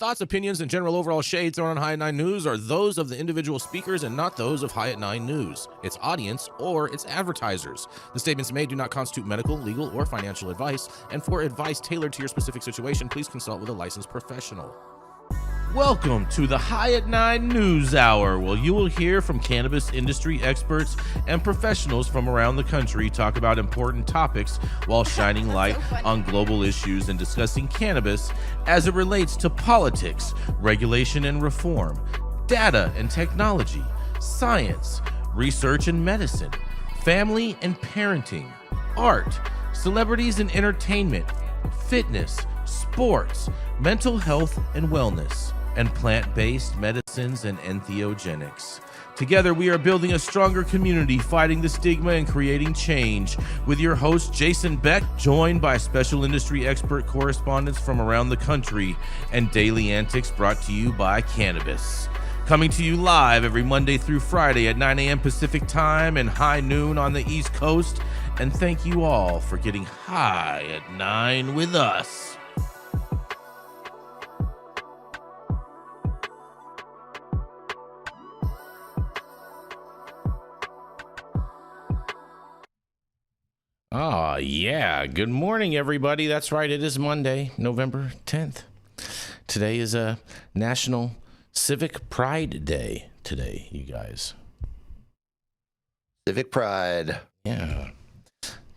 Thoughts, opinions, and general overall shade thrown on High at 9 News are those of the individual speakers and not those of High at 9 News, its audience, or its advertisers. The statements made do not constitute medical, legal, or financial advice, and for advice tailored to your specific situation, please consult with a licensed professional. Welcome to the High at 9 News Hour, where you will hear from cannabis industry experts and professionals from around the country talk about important topics while shining light on global issues and discussing cannabis as it relates to politics, regulation and reform, data and technology, science, research and medicine, family and parenting, art, celebrities and entertainment, fitness, sports, mental health and wellness, and plant-based medicines and entheogenics. Together, we are building a stronger community, fighting the stigma and creating change. With your host, Jason Beck, joined by special industry expert correspondents from around the country, and daily antics brought to you by cannabis. Coming to you live every Monday through Friday at 9 a.m. Pacific Time and high noon on the East Coast. And thank you all for getting high at 9 with us. Oh, yeah. Good morning, everybody. That's right. It is Monday, November 10th. Today is a National Civic Pride Day today, you guys. Civic Pride. Yeah.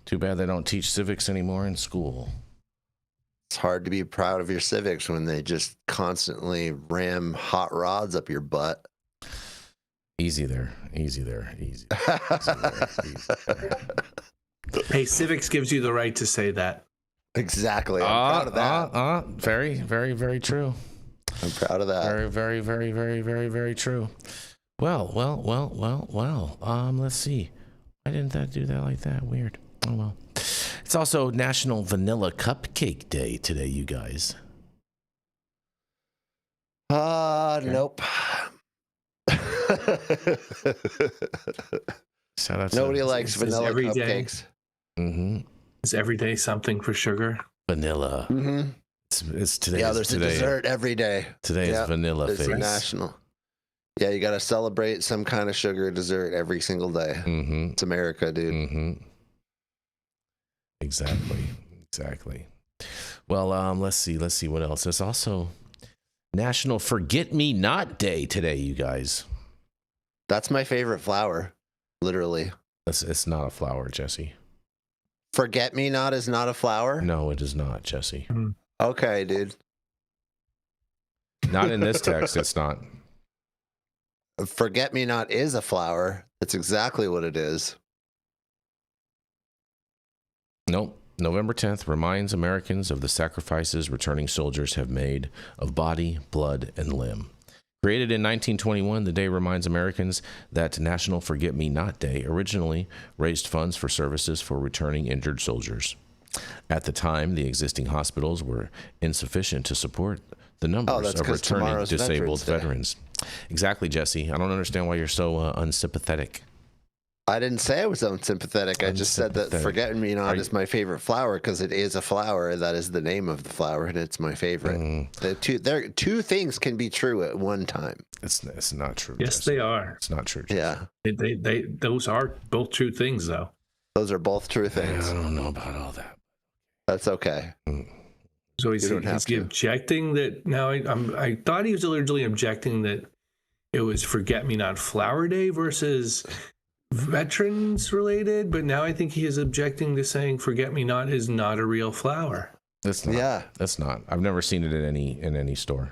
Too bad they don't teach civics anymore in school. It's hard to be proud of your civics when they just constantly ram hot rods up your butt. Easy there. Easy there. Easy. Easy there. Easy there. Hey, civics gives you the right to say that. Exactly. I'm proud of that. Very, very, very true. I'm proud of that. Very, very, very, very, very, very true. Well. Let's see. Why didn't that do that like that? Weird. Oh, well. It's also National Vanilla Cupcake Day today, you guys. Nope. Shout out Nobody likes vanilla every cupcakes. Day. Mm-hmm. Is every day something for sugar? Vanilla. Mm-hmm. It's today. Yeah, there's today. a dessert every day. Today is vanilla it's face. National. Yeah, you got to celebrate some kind of sugar dessert every single day. Mm-hmm. It's America, dude. Mm-hmm. Exactly. Well, let's see what else. There's also National Forget-Me-Not Day today, you guys. That's my favorite flower, literally. It's not a flower, Jesse. Forget-me-not is not a flower? No, it is not, Jesse. Okay, dude. Not in this text, it's not. Forget-me-not is a flower. That's exactly what it is. Nope. November 10th reminds Americans of the sacrifices returning soldiers have made of body, blood, and limb. Created in 1921, the day reminds Americans that National Forget-Me-Not Day originally raised funds for services for returning injured soldiers. At the time, the existing hospitals were insufficient to support the numbers of returning disabled veterans. Exactly, Jesse. I don't understand why you're so unsympathetic. I didn't say I was unsympathetic. I just said that Forget-Me-Not is my favorite flower because it is a flower. That is the name of the flower, and it's my favorite. Two things can be true at one time. It's not true. Yes, Jesse. they are. It's not true. Jesse. Yeah. Those are both true things, though. Those are both true things. I don't know about all that. That's okay. So he's objecting that. Now I thought he was originally objecting that it was Forget-Me-Not Flower Day versus veterans related, but now I think he is objecting to saying Forget-Me-Not is not a real flower. It's not. Yeah. That's not. I've never seen it in any store.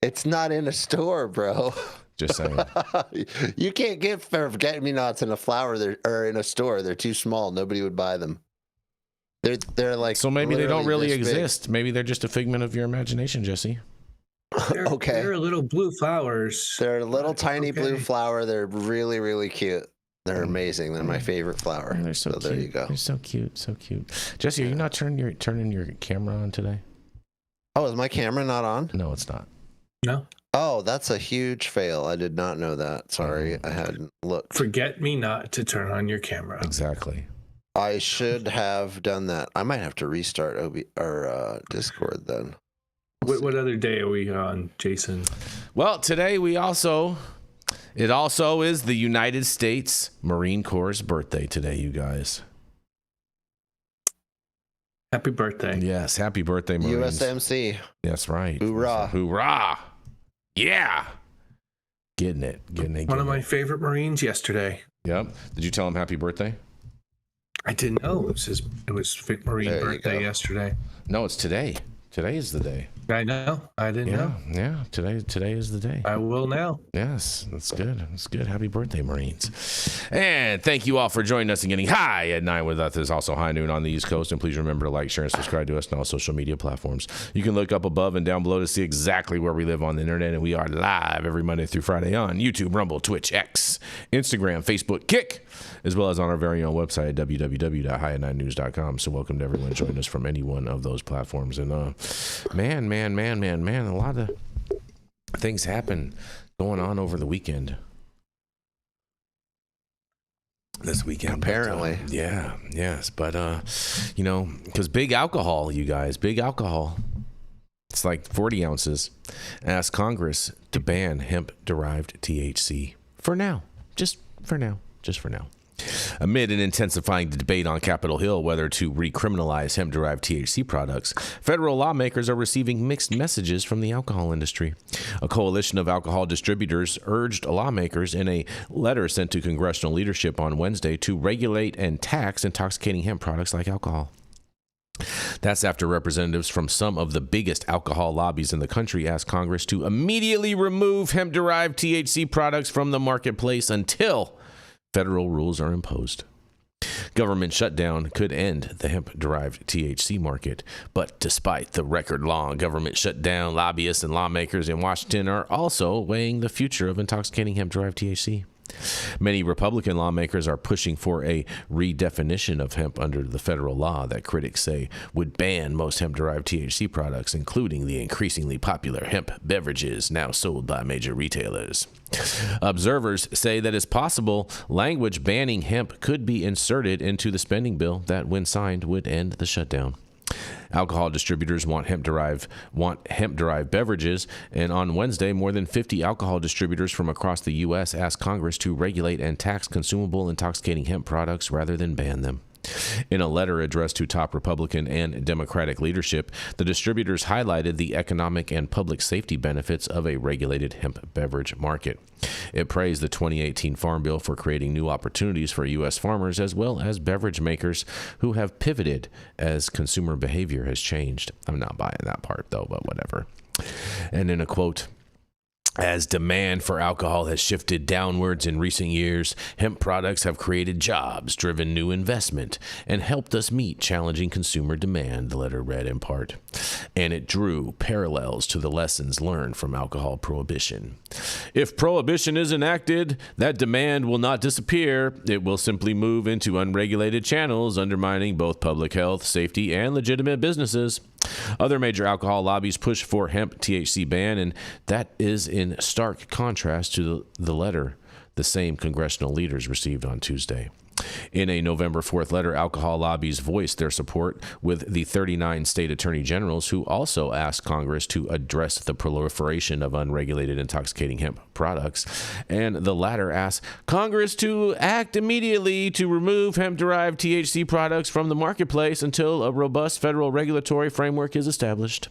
It's not in a store, bro. Just saying. You can't get Forget-Me-Nots in a flower or in a store. They're too small. Nobody would buy them. They're like, so maybe they don't really exist. Big. Maybe they're just a figment of your imagination, Jesse. Okay. They're little blue flowers. They're a little tiny blue flower. They're really, really cute. They're amazing. They're my favorite flower. They're so cute. There you go. They're so cute. Jesse, are you not turning your camera on today? Oh, is my camera not on? No, it's not. No. Oh, that's a huge fail. I did not know that. Sorry, I hadn't looked. Forget-Me-Not to turn on your camera. Exactly. I should have done that. I might have to restart our Discord then. What other day are we on, Jason? Well, today it also is the United States Marine Corps' birthday today, you guys. Happy birthday. Yes, happy birthday, Marines. USMC. That's right. Hoorah. Hoorah. Yeah. Getting it. One of my favorite Marines yesterday. Yep. Did you tell him happy birthday? I didn't know. It was Marine birthday yesterday. No, it's today. Today is the day. I know. I didn't know. Yeah. Today is the day. I will now. Yes, that's good. That's good. Happy birthday, Marines. And thank you all for joining us and getting high at 9 with us. It's also high noon on the East Coast. And please remember to like, share, and subscribe to us on all social media platforms. You can look up above and down below to see exactly where we live on the internet. And we are live every Monday through Friday on YouTube, Rumble, Twitch, X, Instagram, Facebook, Kick, as well as on our very own website at www.highat9news.com. So welcome to everyone joining us from any one of those platforms. And man, a lot of things happen going on over the weekend. This weekend, apparently. But because big alcohol, you guys, big alcohol. It's like 40 ounces. Asked Congress to ban hemp-derived THC for now. Just for now. Amid an intensifying debate on Capitol Hill whether to recriminalize hemp-derived THC products, federal lawmakers are receiving mixed messages from the alcohol industry. A coalition of alcohol distributors urged lawmakers in a letter sent to congressional leadership on Wednesday to regulate and tax intoxicating hemp products like alcohol. That's after representatives from some of the biggest alcohol lobbies in the country asked Congress to immediately remove hemp-derived THC products from the marketplace until federal rules are imposed. Government shutdown could end the hemp-derived THC market, but despite the record-long government shutdown, lobbyists and lawmakers in Washington are also weighing the future of intoxicating hemp-derived THC. Many Republican lawmakers are pushing for a redefinition of hemp under the federal law that critics say would ban most hemp-derived THC products, including the increasingly popular hemp beverages now sold by major retailers. Observers say that it's possible language banning hemp could be inserted into the spending bill that, when signed, would end the shutdown. Alcohol distributors want hemp-derived beverages, and on Wednesday, more than 50 alcohol distributors from across the U.S. asked Congress to regulate and tax consumable intoxicating hemp products rather than ban them. In a letter addressed to top Republican and Democratic leadership, the distributors highlighted the economic and public safety benefits of a regulated hemp beverage market. It praised the 2018 Farm Bill for creating new opportunities for U.S. farmers as well as beverage makers who have pivoted as consumer behavior has changed. I'm not buying that part, though, but whatever. And in a quote, as demand for alcohol has shifted downwards in recent years, hemp products have created jobs, driven new investment, and helped us meet challenging consumer demand, the letter read in part. And it drew parallels to the lessons learned from alcohol prohibition. If prohibition is enacted, that demand will not disappear. It will simply move into unregulated channels, undermining both public health, safety, and legitimate businesses. Other major alcohol lobbies push for hemp THC ban, and that is in stark contrast to the letter the same congressional leaders received on Tuesday. In a November 4th letter, alcohol lobbies voiced their support with the 39 state attorney generals, who also asked Congress to address the proliferation of unregulated intoxicating hemp products. And the latter asked Congress to act immediately to remove hemp-derived THC products from the marketplace until a robust federal regulatory framework is established.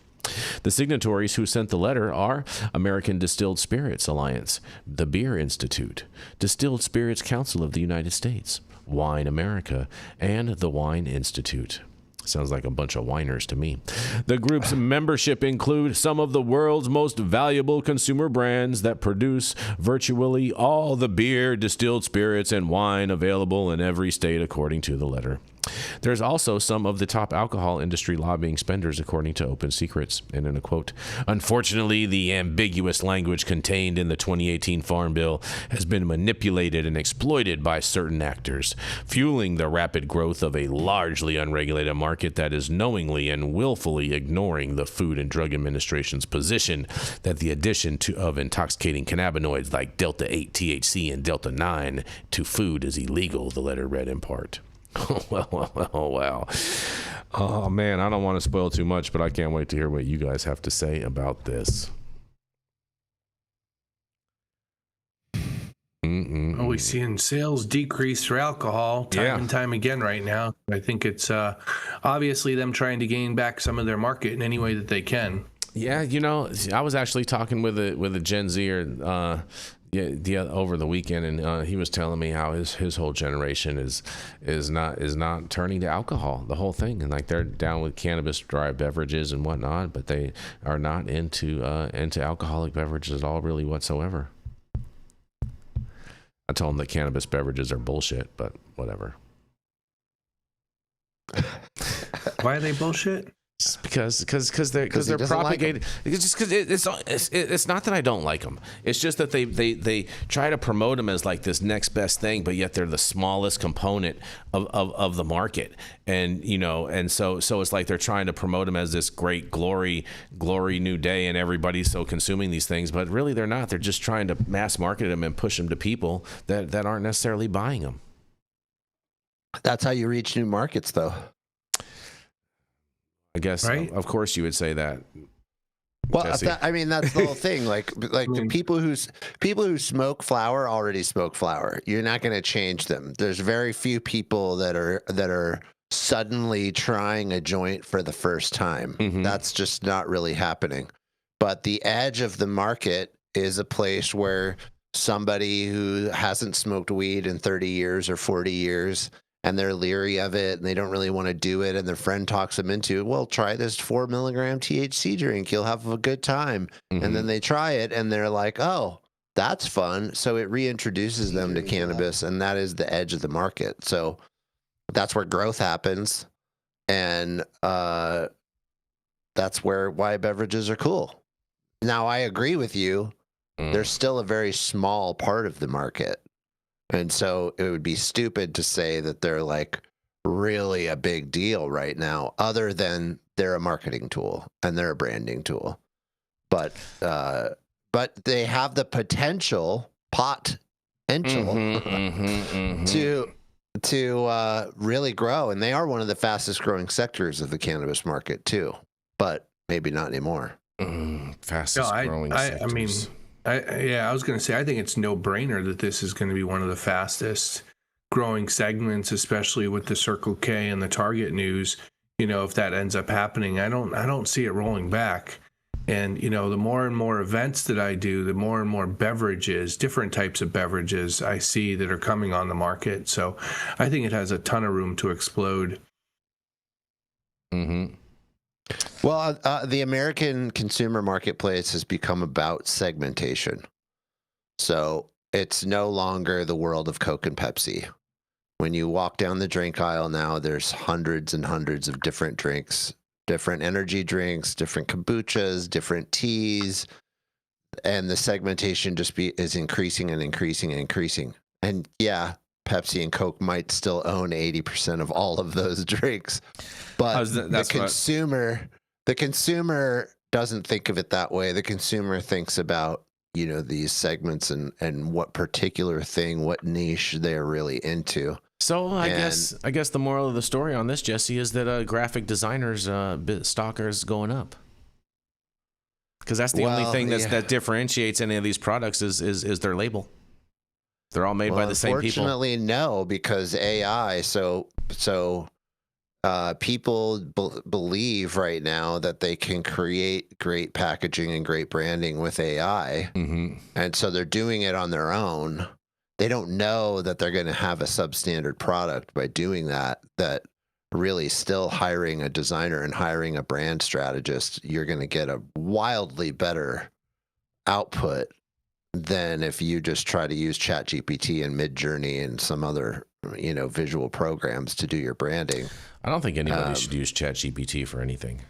The signatories who sent the letter are American Distilled Spirits Alliance, the Beer Institute, Distilled Spirits Council of the United States, Wine America, and the Wine Institute. Sounds like a bunch of whiners to me. The group's membership include some of the world's most valuable consumer brands that produce virtually all the beer, distilled spirits, and wine available in every state, according to the letter. There's also some of the top alcohol industry lobbying spenders, according to Open Secrets. And in a quote, unfortunately, the ambiguous language contained in the 2018 Farm Bill has been manipulated and exploited by certain actors, fueling the rapid growth of a largely unregulated market that is knowingly and willfully ignoring the Food and Drug Administration's position that the addition of intoxicating cannabinoids like Delta-8 THC and Delta-9 to food is illegal, the letter read in part. Wow. Oh, man, I don't want to spoil too much, but I can't wait to hear what you guys have to say about this. Well, we're seeing sales decrease for alcohol time and time again right now. I think it's obviously them trying to gain back some of their market in any way that they can. Yeah, I was actually talking with a Gen Zer over the weekend, and he was telling me how his whole generation is not turning to alcohol, the whole thing, and like they're down with cannabis-derived beverages and whatnot, but they are not into alcoholic beverages at all, really whatsoever. I told him that cannabis beverages are bullshit, but whatever. Why are they bullshit? Just because they're propagated. It's just because it's not that I don't like them. It's just that they try to promote them as like this next best thing, but yet they're the smallest component of the market. And and so it's like they're trying to promote them as this great glory new day, and everybody's so consuming these things, but really they're not. They're just trying to mass market them and push them to people that aren't necessarily buying them. That's how you reach new markets, though. I guess, right? Of course, you would say that. Well, that's the whole thing. Like the people who smoke flower already smoke flower. You're not going to change them. There's very few people that are suddenly trying a joint for the first time. Mm-hmm. That's just not really happening. But the edge of the market is a place where somebody who hasn't smoked weed in 30 years or 40 years, and they're leery of it, and they don't really want to do it, and their friend talks them into it. Well, try this 4 milligram THC drink. You'll have a good time. Mm-hmm. And then they try it, and they're like, oh, that's fun. So it reintroduces them to cannabis, and that is the edge of the market. So that's where growth happens, and that's why beverages are cool. Now, I agree with you. They're still a very small part of the market. And so it would be stupid to say that they're like really a big deal right now, other than they're a marketing tool and they're a branding tool. But they have the potential to really grow, and they are one of the fastest growing sectors of the cannabis market too. But maybe not anymore. Fastest growing sectors. I mean. I was going to say, I think it's no brainer that this is going to be one of the fastest growing segments, especially with the Circle K and the Target news. If that ends up happening, I don't see it rolling back. And, the more and more events that I do, the more and more beverages, different types of beverages I see that are coming on the market. So I think it has a ton of room to explode. Mm-hmm. Well, the American consumer marketplace has become about segmentation. So it's no longer the world of Coke and Pepsi. When you walk down the drink aisle now, there's hundreds and hundreds of different drinks, different energy drinks, different kombuchas, different teas, and the segmentation is increasing and increasing and increasing. And yeah, Pepsi and Coke might still own 80% of all of those drinks, but the consumer doesn't think of it that way. The consumer thinks about, these segments and what particular thing, what niche they're really into. So I guess the moral of the story on this, Jesse, is that graphic designers stock is going up. Because that's the only thing that differentiates any of these products is their label. They're all made by the same people. Unfortunately, no, because AI. So people believe right now that they can create great packaging and great branding with AI, and so they're doing it on their own. They don't know that they're going to have a substandard product by doing that. That really still hiring a designer and hiring a brand strategist, you're going to get a wildly better output than if you just try to use ChatGPT and Midjourney and some other, visual programs to do your branding. I don't think anybody should use ChatGPT for anything.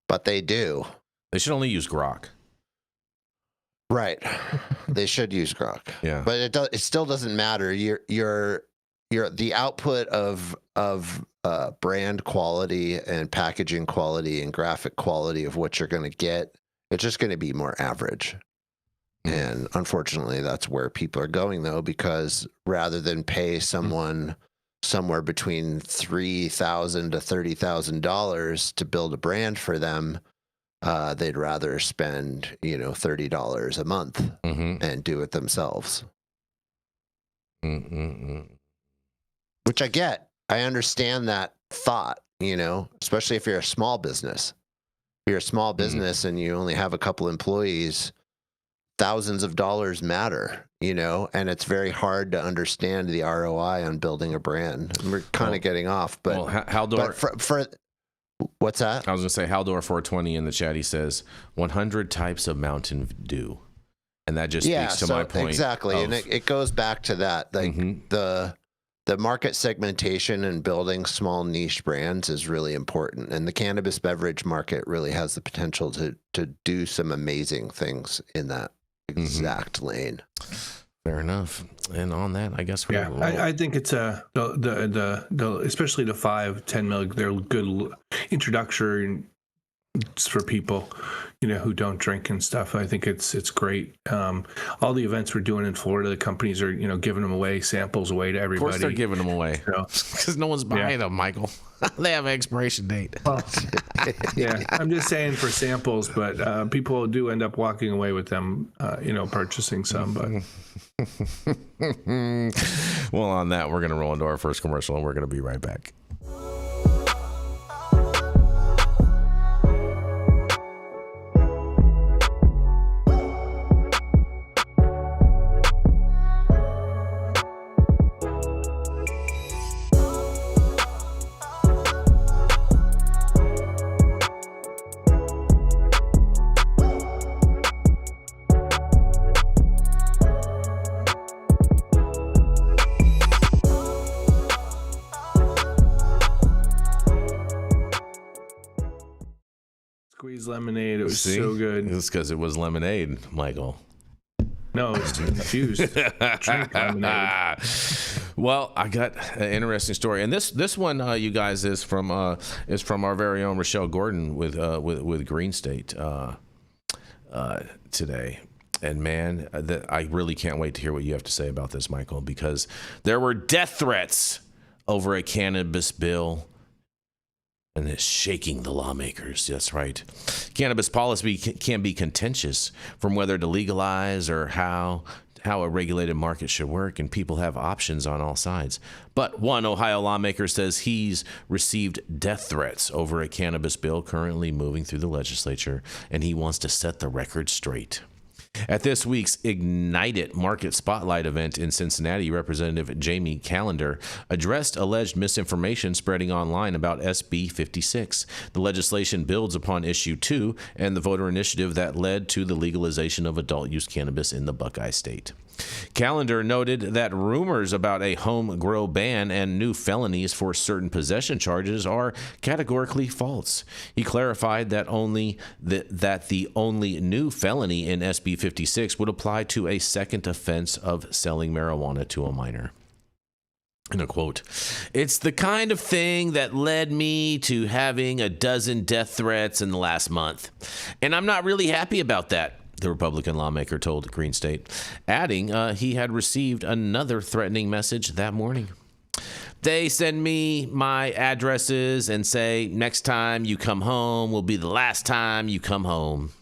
But they do. They should only use Grok. Right. They should use Grok. Yeah. But it still doesn't matter. You're the output of brand quality and packaging quality and graphic quality of what you're going to get. It's just going to be more average. And unfortunately, that's where people are going, though, because rather than pay someone somewhere between $3,000 to $30,000 to build a brand for them, they'd rather spend, $30 a month and do it themselves. Which I get. I understand that thought, especially if you're a small business. If you're a small business and you only have a couple employees, thousands of dollars matter, and it's very hard to understand the ROI on building a brand. And we're kind of getting off, but Haldor, for what's that? I was going to say Haldor 420 in the chat. He says 100 types of Mountain Dew, and that just speaks to my point. Exactly, and it goes back to that, like the market segmentation and building small niche brands is really important, and the cannabis beverage market really has the potential to do some amazing things in that exact lane. Fair enough. And on that, I guess I think it's the especially the 5-10 mg. They're good introductory for people, who don't drink and stuff. I think it's great. All the events we're doing in Florida, the companies are giving them away, samples away to everybody. Of course, they're giving them away because no one's buying them, Michael. They have an expiration date. Yeah, I'm just saying for samples, but people do end up walking away with them, purchasing some. But well, on that, we're going to roll into our first commercial, and we're going to be right back. Lemonade. It was so good. It's because it was lemonade, Michael. No, it's infused. Drink lemonade. Well, I got an interesting story, and this one, you guys, is from our very own Rochelle Gordon with Green State today. And man, I really can't wait to hear what you have to say about this, Michael, because there were death threats over a cannabis bill. And it's shaking the lawmakers. That's right. Cannabis policy can be contentious, from whether to legalize or how a regulated market should work, and people have options on all sides. But one Ohio lawmaker says he's received death threats over a cannabis bill currently moving through the legislature, and he wants to set the record straight. At this week's Ignite It Market Spotlight event in Cincinnati, Representative Jamie Callender addressed alleged misinformation spreading online about SB 56. The legislation builds upon Issue 2 and the voter initiative that led to the legalization of adult-use cannabis in the Buckeye State. Callender noted that rumors about a home grow ban and new felonies for certain possession charges are categorically false. He clarified that the only new felony in SB 56 would apply to a second offense of selling marijuana to a minor. In a quote, "It's the kind of thing that led me to having a dozen death threats in the last month, and I'm not really happy about that," the Republican lawmaker told Green State, adding he had received another threatening message that morning. "They send me my addresses and say, next time you come home will be the last time you come home."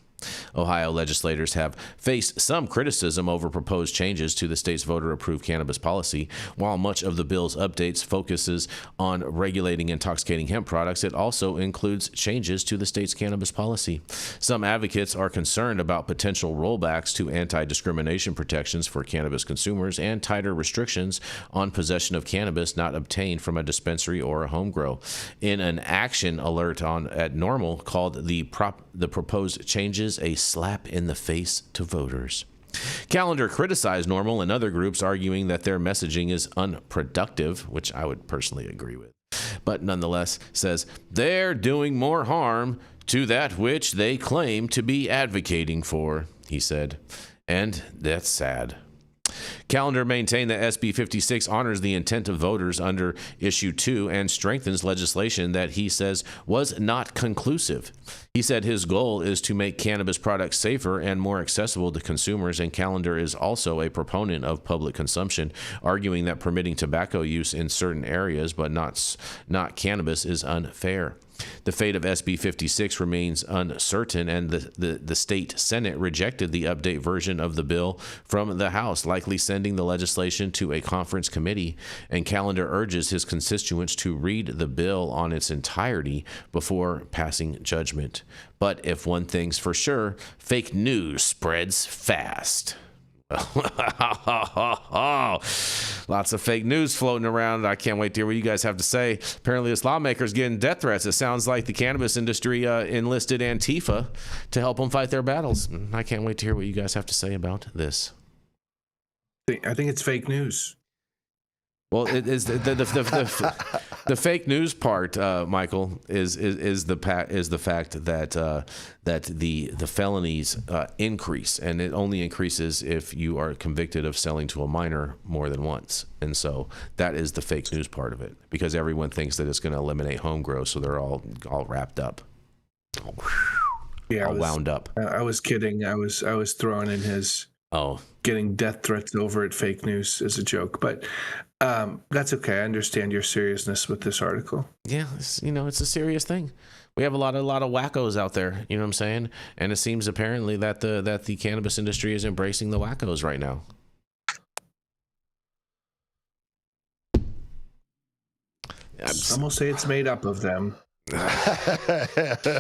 Ohio legislators have faced some criticism over proposed changes to the state's voter-approved cannabis policy. While much of the bill's updates focuses on regulating intoxicating hemp products, it also includes changes to the state's cannabis policy. Some advocates are concerned about potential rollbacks to anti-discrimination protections for cannabis consumers and tighter restrictions on possession of cannabis not obtained from a dispensary or a home grow. In an action alert at NORML called the proposed changes a slap in the face to voters. Callender criticized NORML and other groups, arguing that their messaging is unproductive, which I would personally agree with, but nonetheless says they're doing more harm to that which they claim to be advocating for, he said, and that's sad. Calendar maintained that SB 56 honors the intent of voters under Issue 2 and strengthens legislation that he says was not conclusive. He said his goal is to make cannabis products safer and more accessible to consumers, and Calendar is also a proponent of public consumption, arguing that permitting tobacco use in certain areas but not cannabis is unfair. The fate of SB 56 remains uncertain, and the state Senate rejected the update version of the bill from the House, likely sending the legislation to a conference committee. And Calendar urges his constituents to read the bill on its entirety before passing judgment. But if one thing's for sure, fake news spreads fast. Lots of fake news floating around. I can't wait to hear what you guys have to say. Apparently, this lawmaker's getting death threats. It sounds like the cannabis industry enlisted Antifa to help them fight their battles. I can't wait to hear what you guys have to say about this. I think it's fake news. Well, it is the fake news part, Michael, is the fact that the felonies increase, and it only increases if you are convicted of selling to a minor more than once, and so that is the fake news part of it, because everyone thinks that it's going to eliminate home grow, so they're all wrapped up, all wound up. I was kidding. I was throwing in his getting death threats over at fake news as a joke, but. That's okay. I understand your seriousness with this article. Yeah, it's a serious thing. We have a lot of wackos out there. You know what I'm saying? And it seems apparently that the cannabis industry is embracing the wackos right now. Some will say it's made up of them. I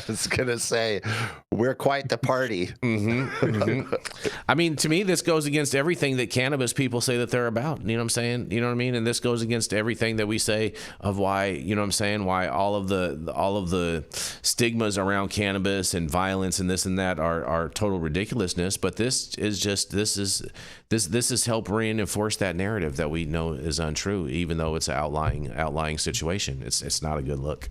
was gonna say we're quite the party. I mean, to me, this goes against everything that cannabis people say that they're about. You know what I'm saying? You know what I mean? And this goes against everything that we say of why, you know what I'm saying, why all of the stigmas around cannabis and violence and this and that are total ridiculousness. But this is help reinforce that narrative that we know is untrue, even though it's an outlying situation. It's not a good look.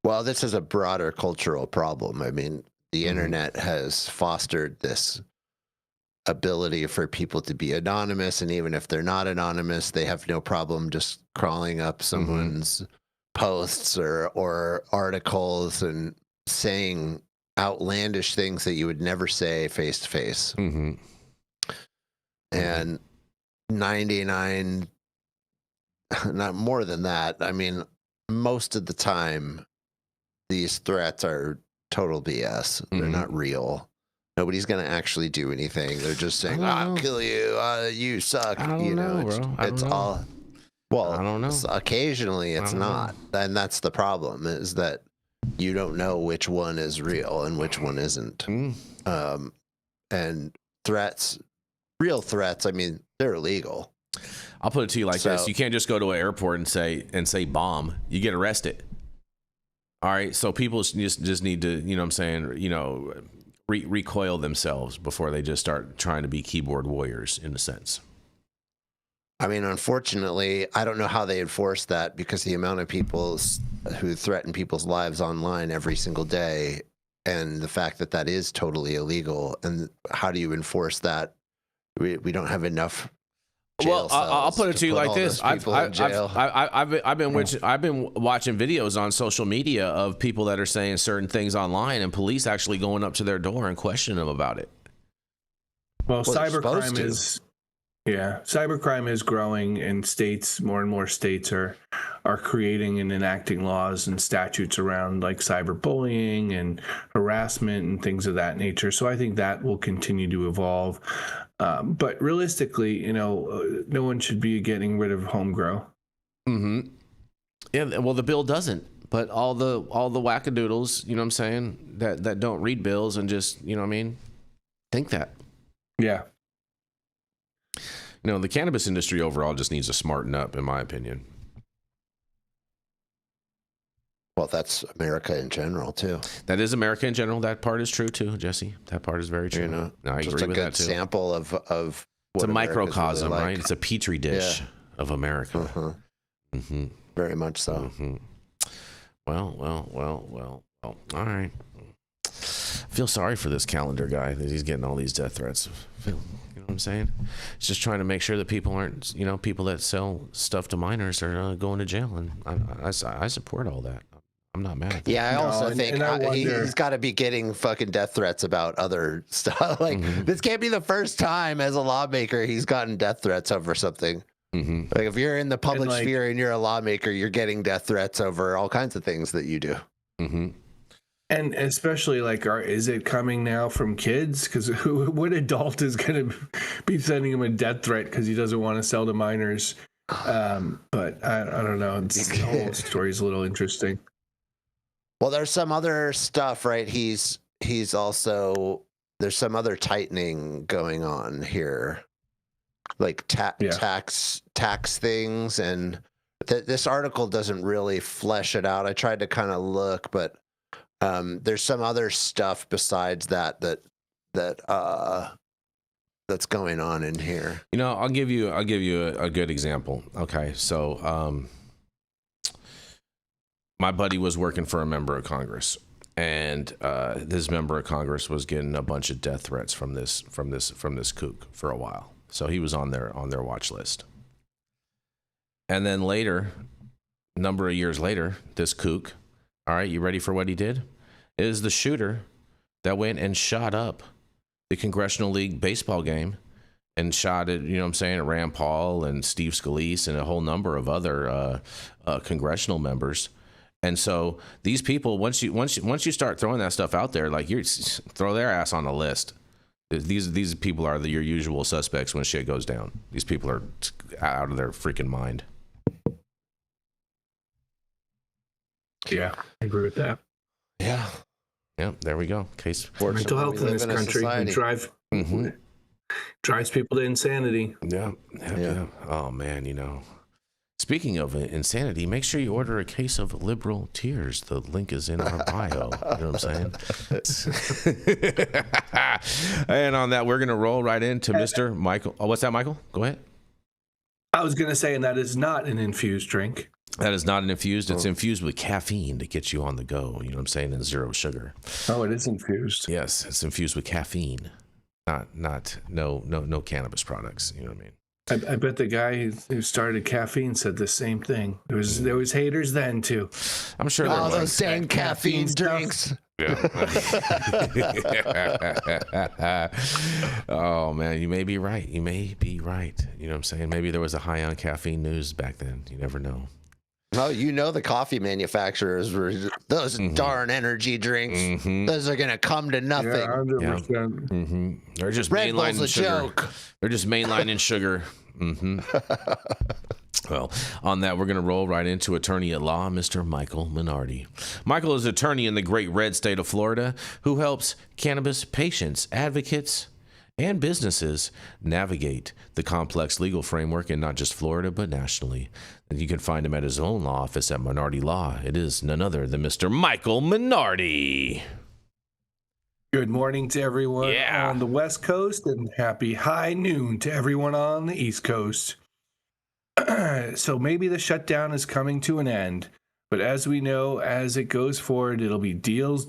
Well, this is a broader cultural problem. I mean, the internet has fostered this ability for people to be anonymous, and even if they're not anonymous, they have no problem just crawling up someone's posts or articles and saying outlandish things that you would never say face to face. And 99, not more than that. I mean, most of the time, these threats are total BS. They're not real. Nobody's going to actually do anything. They're just saying, I'll kill you. You suck. I don't know, bro. It's all, well, I don't know. Occasionally it's not. And that's the problem, is that you don't know which one is real and which one isn't. And threats, real threats, I mean, they're illegal. I'll put it to you like this. You can't just go to an airport and say bomb. You get arrested. All right, so people just need to, you know what I'm saying, recoil themselves before they just start trying to be keyboard warriors, in a sense. I mean, unfortunately, I don't know how they enforce that, because the amount of people who threaten people's lives online every single day, and the fact that that is totally illegal, and how do you enforce that? We don't have enough. Well, I'll put it to you like this: I've been watching videos on social media of people that are saying certain things online, and police actually going up to their door and questioning them about it. Well, cybercrime is growing in states. More and more states are creating and enacting laws and statutes around like cyberbullying and harassment and things of that nature. So I think that will continue to evolve. But realistically, no one should be getting rid of home grow. Yeah, well, the bill doesn't. But all the wackadoodles, you know what I'm saying, that don't read bills and just, you know what I mean, think that. Yeah. The cannabis industry overall just needs to smarten up, in my opinion. Well, that's America in general, too. That is America in general. That part is true, too, Jesse. That part is very true. No, I just agree with that, too. Just a good sample of what it's a microcosm, really like. Right? It's a petri dish of America. Very much so. Well. All right. I feel sorry for this calendar guy that he's getting all these death threats. what I'm saying? It's just trying to make sure that people aren't, people that sell stuff to minors are going to jail. And I support all that. I'm not mad at that. Yeah, I also think he's got to be getting fucking death threats about other stuff. Like, this can't be the first time as a lawmaker he's gotten death threats over something. Like, if you're in the public sphere and you're a lawmaker, you're getting death threats over all kinds of things that you do. And especially, is it coming now from kids? Because what adult is going to be sending him a death threat because he doesn't want to sell to minors? But I don't know. The whole story is a little interesting. Well, there's some other stuff, right? He's also, there's some other tightening going on here, like tax things, and this article doesn't really flesh it out. I tried to kind of look, but there's some other stuff besides that's going on in here. I'll give you a good example. Okay, so my buddy was working for a member of Congress, and this member of Congress was getting a bunch of death threats from this kook for a while. So he was on their watch list. And then later, a number of years later, this kook, all right, you ready for what he did? Is the shooter that went and shot up the Congressional League baseball game and shot at, at Rand Paul and Steve Scalise and a whole number of other congressional members. And so these people, once you start throwing that stuff out there, like, you throw their ass on the list. These people are your usual suspects when shit goes down. These people are out of their freaking mind. Yeah, I agree with that. Yeah. Yeah, there we go. Case mental health in this country drives people to insanity. Yeah. Oh man, Speaking of insanity, make sure you order a case of liberal tears. The link is in our bio. You know what I'm saying? And on that, we're going to roll right into Mr. Michael. Oh, what's that, Michael? Go ahead. I was going to say, and that is not an infused drink. That is not an infused. It's infused with caffeine to get you on the go. You know what I'm saying? And zero sugar. Oh, it is infused. Yes, it's infused with caffeine. No cannabis products. You know what I mean? I bet the guy who started caffeine said the same thing. There was haters then too. I'm sure all those dang caffeine drinks. Yeah. Oh man, you may be right. You know what I'm saying? Maybe there was a high on caffeine news back then. You never know. Well, the coffee manufacturers were those darn energy drinks. Those are gonna come to nothing. Yeah, 100%. They're just Red Bull's a sugar. joke. They're just mainlining sugar. Well, on that, we're going to roll right into attorney at law, Mr. Michael Minardi. Michael is attorney in the great red state of Florida who helps cannabis patients, advocates, and businesses navigate the complex legal framework in not just Florida, but nationally. And you can find him at his own law office at Minardi Law. It is none other than Mr. Michael Minardi. Good morning to everyone on the West Coast, and happy high noon to everyone on the East Coast. So maybe the shutdown is coming to an end, but as we know, as it goes forward, it'll be deals.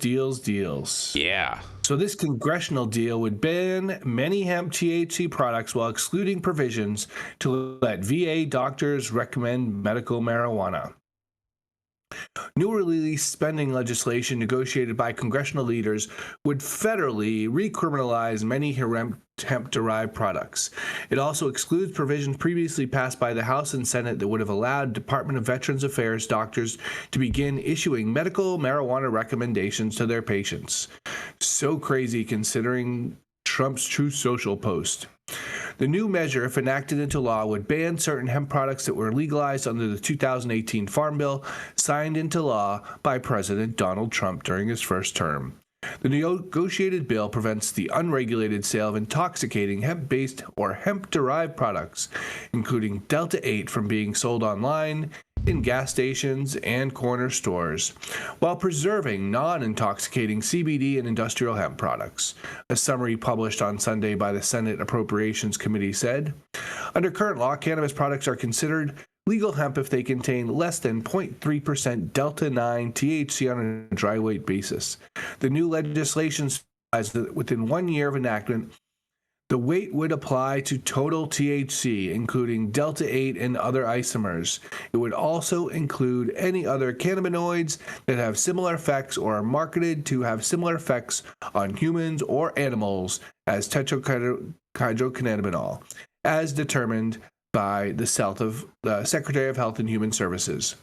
Yeah. So this congressional deal would ban many hemp THC products while excluding provisions to let VA doctors recommend medical marijuana. Newly released spending legislation negotiated by congressional leaders would federally recriminalize many hemp-derived products. It also excludes provisions previously passed by the House and Senate that would have allowed Department of Veterans Affairs doctors to begin issuing medical marijuana recommendations to their patients. So crazy considering Trump's Truth Social post. The new measure, if enacted into law, would ban certain hemp products that were legalized under the 2018 Farm Bill, signed into law by President Donald Trump during his first term. The negotiated bill prevents the unregulated sale of intoxicating hemp-based or hemp-derived products, including Delta-8, from being sold online, in gas stations, and corner stores, while preserving non-intoxicating CBD and industrial hemp products. A summary published on Sunday by the Senate Appropriations Committee said, under current law, cannabis products are considered legal hemp if they contain less than 0.3% Delta-9 THC on a dry weight basis. The new legislation specifies that within 1 year of enactment, The weight would apply to total THC, including Delta-8 and other isomers. It would also include any other cannabinoids that have similar effects or are marketed to have similar effects on humans or animals as tetrahydrocannabinol, as determined by the Secretary of Health and Human Services.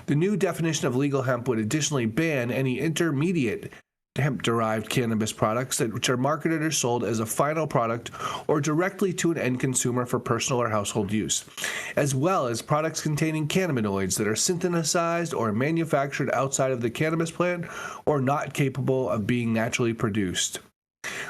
The new definition of legal hemp would additionally ban any intermediate hemp-derived cannabis products which are marketed or sold as a final product or directly to an end consumer for personal or household use, as well as products containing cannabinoids that are synthesized or manufactured outside of the cannabis plant or not capable of being naturally produced.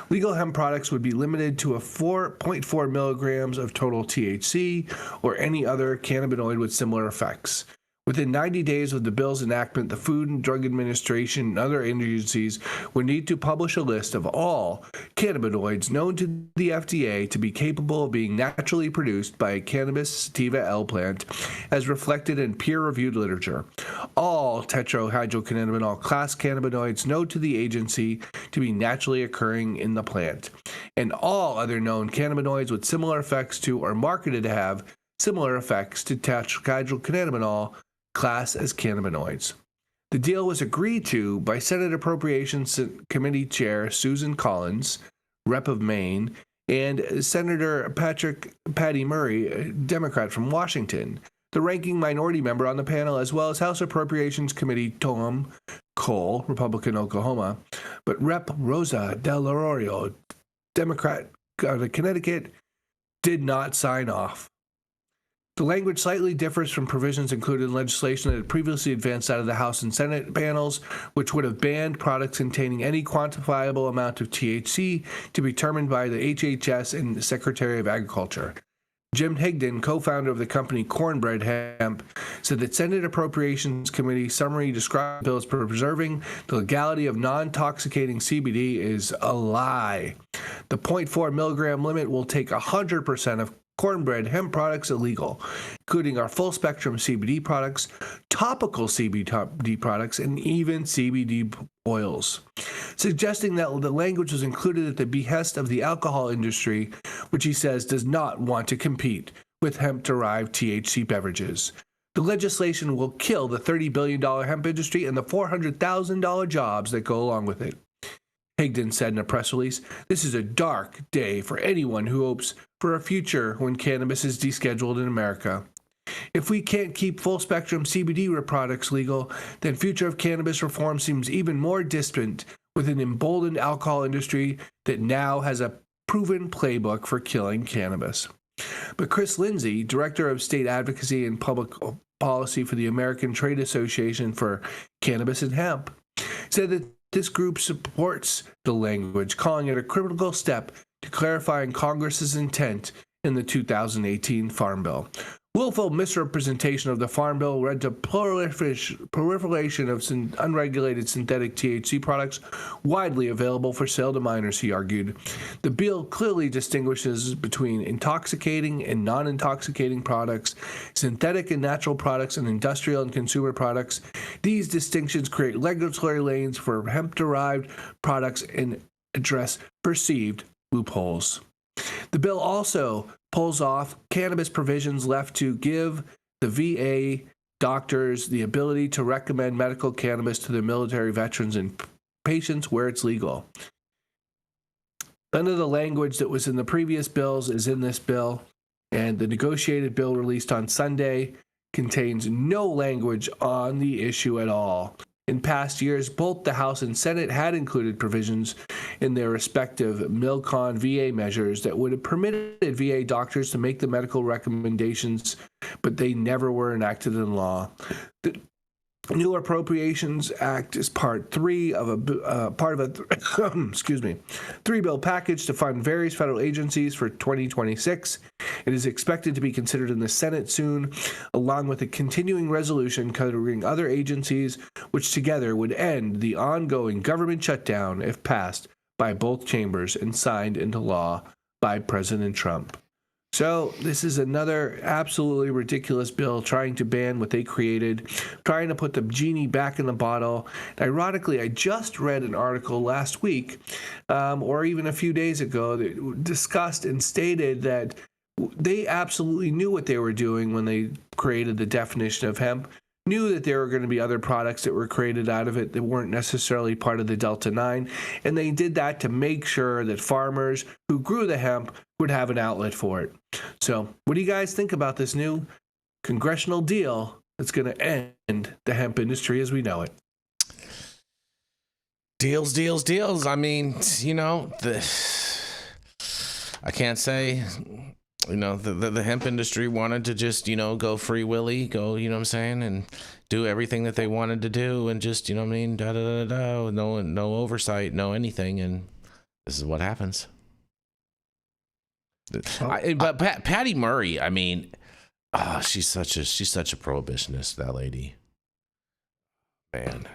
Legal hemp products would be limited to a 4.4 milligrams of total THC or any other cannabinoid with similar effects. Within 90 days of the bill's enactment, the Food and Drug Administration and other agencies would need to publish a list of all cannabinoids known to the FDA to be capable of being naturally produced by a cannabis sativa L plant, as reflected in peer-reviewed literature. All tetrahydrocannabinol class cannabinoids known to the agency to be naturally occurring in the plant, and all other known cannabinoids with similar effects to or marketed to have similar effects to tetrahydrocannabinol class as cannabinoids. The deal was agreed to by Senate Appropriations Committee Chair Susan Collins, Rep of Maine, and Senator Patty Murray, a Democrat from Washington, the ranking minority member on the panel, as well as House Appropriations Committee Tom Cole, Republican Oklahoma, but Rep Rosa Del Arroyo, Democrat out of Connecticut, did not sign off. The language slightly differs from provisions included in legislation that had previously advanced out of the House and Senate panels, which would have banned products containing any quantifiable amount of THC to be determined by the HHS and the Secretary of Agriculture. Jim Higdon, co-founder of the company Cornbread Hemp, said that Senate Appropriations Committee summary described the bill as preserving the legality of non-intoxicating CBD is a lie. The 0.4 milligram limit will take 100% of cornbread hemp products illegal, including our full-spectrum CBD products, topical CBD products, and even CBD oils, suggesting that the language was included at the behest of the alcohol industry, which he says does not want to compete with hemp-derived THC beverages. The legislation will kill the $30 billion hemp industry and the $400,000 jobs that go along with it. Higdon said in a press release, "This is a dark day for anyone who hopes for a future when cannabis is descheduled in America. If we can't keep full-spectrum CBD products legal, then future of cannabis reform seems even more distant with an emboldened alcohol industry that now has a proven playbook for killing cannabis." But Chris Lindsay, Director of State Advocacy and Public Policy for the American Trade Association for Cannabis and Hemp, said that this group supports the language, calling it a critical step to clarifying Congress's intent in the 2018 Farm Bill. Willful misrepresentation of the Farm Bill led to proliferation of unregulated synthetic THC products widely available for sale to minors, he argued. The bill clearly distinguishes between intoxicating and non-intoxicating products, synthetic and natural products, and industrial and consumer products. These distinctions create regulatory lanes for hemp-derived products and address perceived loopholes. The bill also pulls off cannabis provisions left to give the VA doctors the ability to recommend medical cannabis to their military veterans and patients where it's legal. None of the language that was in the previous bills is in this bill, and the negotiated bill released on Sunday contains no language on the issue at all. In past years, both the House and Senate had included provisions in their respective MilCon VA measures that would have permitted VA doctors to make the medical recommendations, but they never were enacted in law. The new Appropriations Act is part three of a three-bill package to fund various federal agencies for 2026. It is expected to be considered in the Senate soon, along with a continuing resolution covering other agencies, which together would end the ongoing government shutdown if passed by both chambers and signed into law by President Trump. So this is another absolutely ridiculous bill trying to ban what they created, trying to put the genie back in the bottle. And ironically, I just read an article last week, or even a few days ago, that discussed and stated that they absolutely knew what they were doing when they created the definition of hemp, knew that there were going to be other products that were created out of it that weren't necessarily part of the Delta 9, and they did that to make sure that farmers who grew the hemp would have an outlet for it. So what do you guys think about this new congressional deal that's going to end the hemp industry as we know it? Deals. I mean, I can't say... the hemp industry wanted to just, go free willy, go, what I'm saying, and do everything that they wanted to do and just, no oversight, no anything. And this is what happens. But Patty Murray, I mean, she's such a prohibitionist, that lady. Man.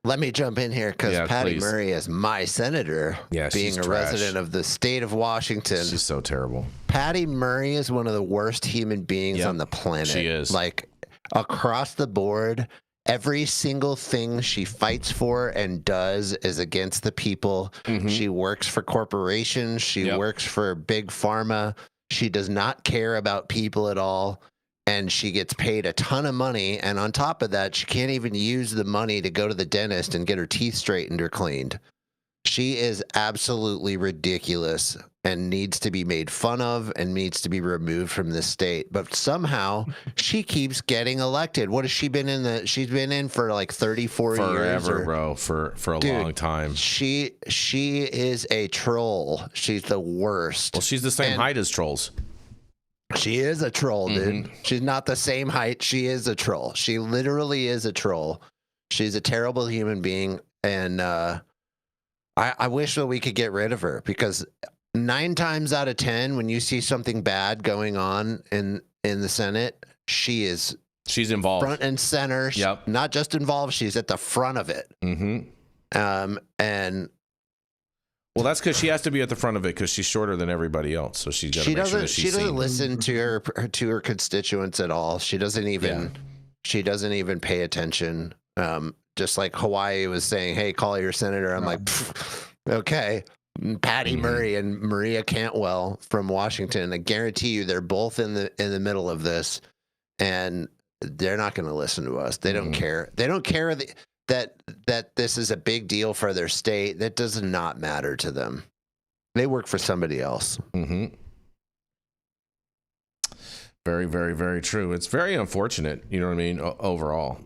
Let me jump in here because Patty Murray is my senator, being a resident of the state of Washington. She's so terrible. Patty Murray is one of the worst human beings on the planet. She is. Like, across the board, every single thing she fights for and does is against the people. Mm-hmm. She works for corporations. She works for big pharma. She does not care about people at all. And she gets paid a ton of money. And on top of that, she can't even use the money to go to the dentist and get her teeth straightened or cleaned. She is absolutely ridiculous and needs to be made fun of and needs to be removed from the state. But somehow she keeps getting elected. What has she been in? She's been in for like 34 years. Forever, bro. For a long time. She is a troll. She's the worst. Well, she's the same height as trolls. She is a troll, dude. She's not the same height. She is a troll. She literally is a troll. She's a terrible human being. And I wish that we could get rid of her, because 9 times out of 10, when you see something bad going on in the Senate, she's involved, front and center. Yep. Not just involved. She's at the front of it. Mm-hmm. And well, that's because she has to be at the front of it because she's shorter than everybody else. So she doesn't listen to her constituents at all. She doesn't even pay attention. Just like Hawaii was saying, "Hey, call your senator." I'm like, okay. Patty Murray and Maria Cantwell from Washington. I guarantee you, they're both in the middle of this, and they're not going to listen to us. They don't care. They don't care that this is a big deal for their state. That does not matter to them. They work for somebody else. Mm-hmm. Very, very, very true. It's very unfortunate, you know what I mean, overall,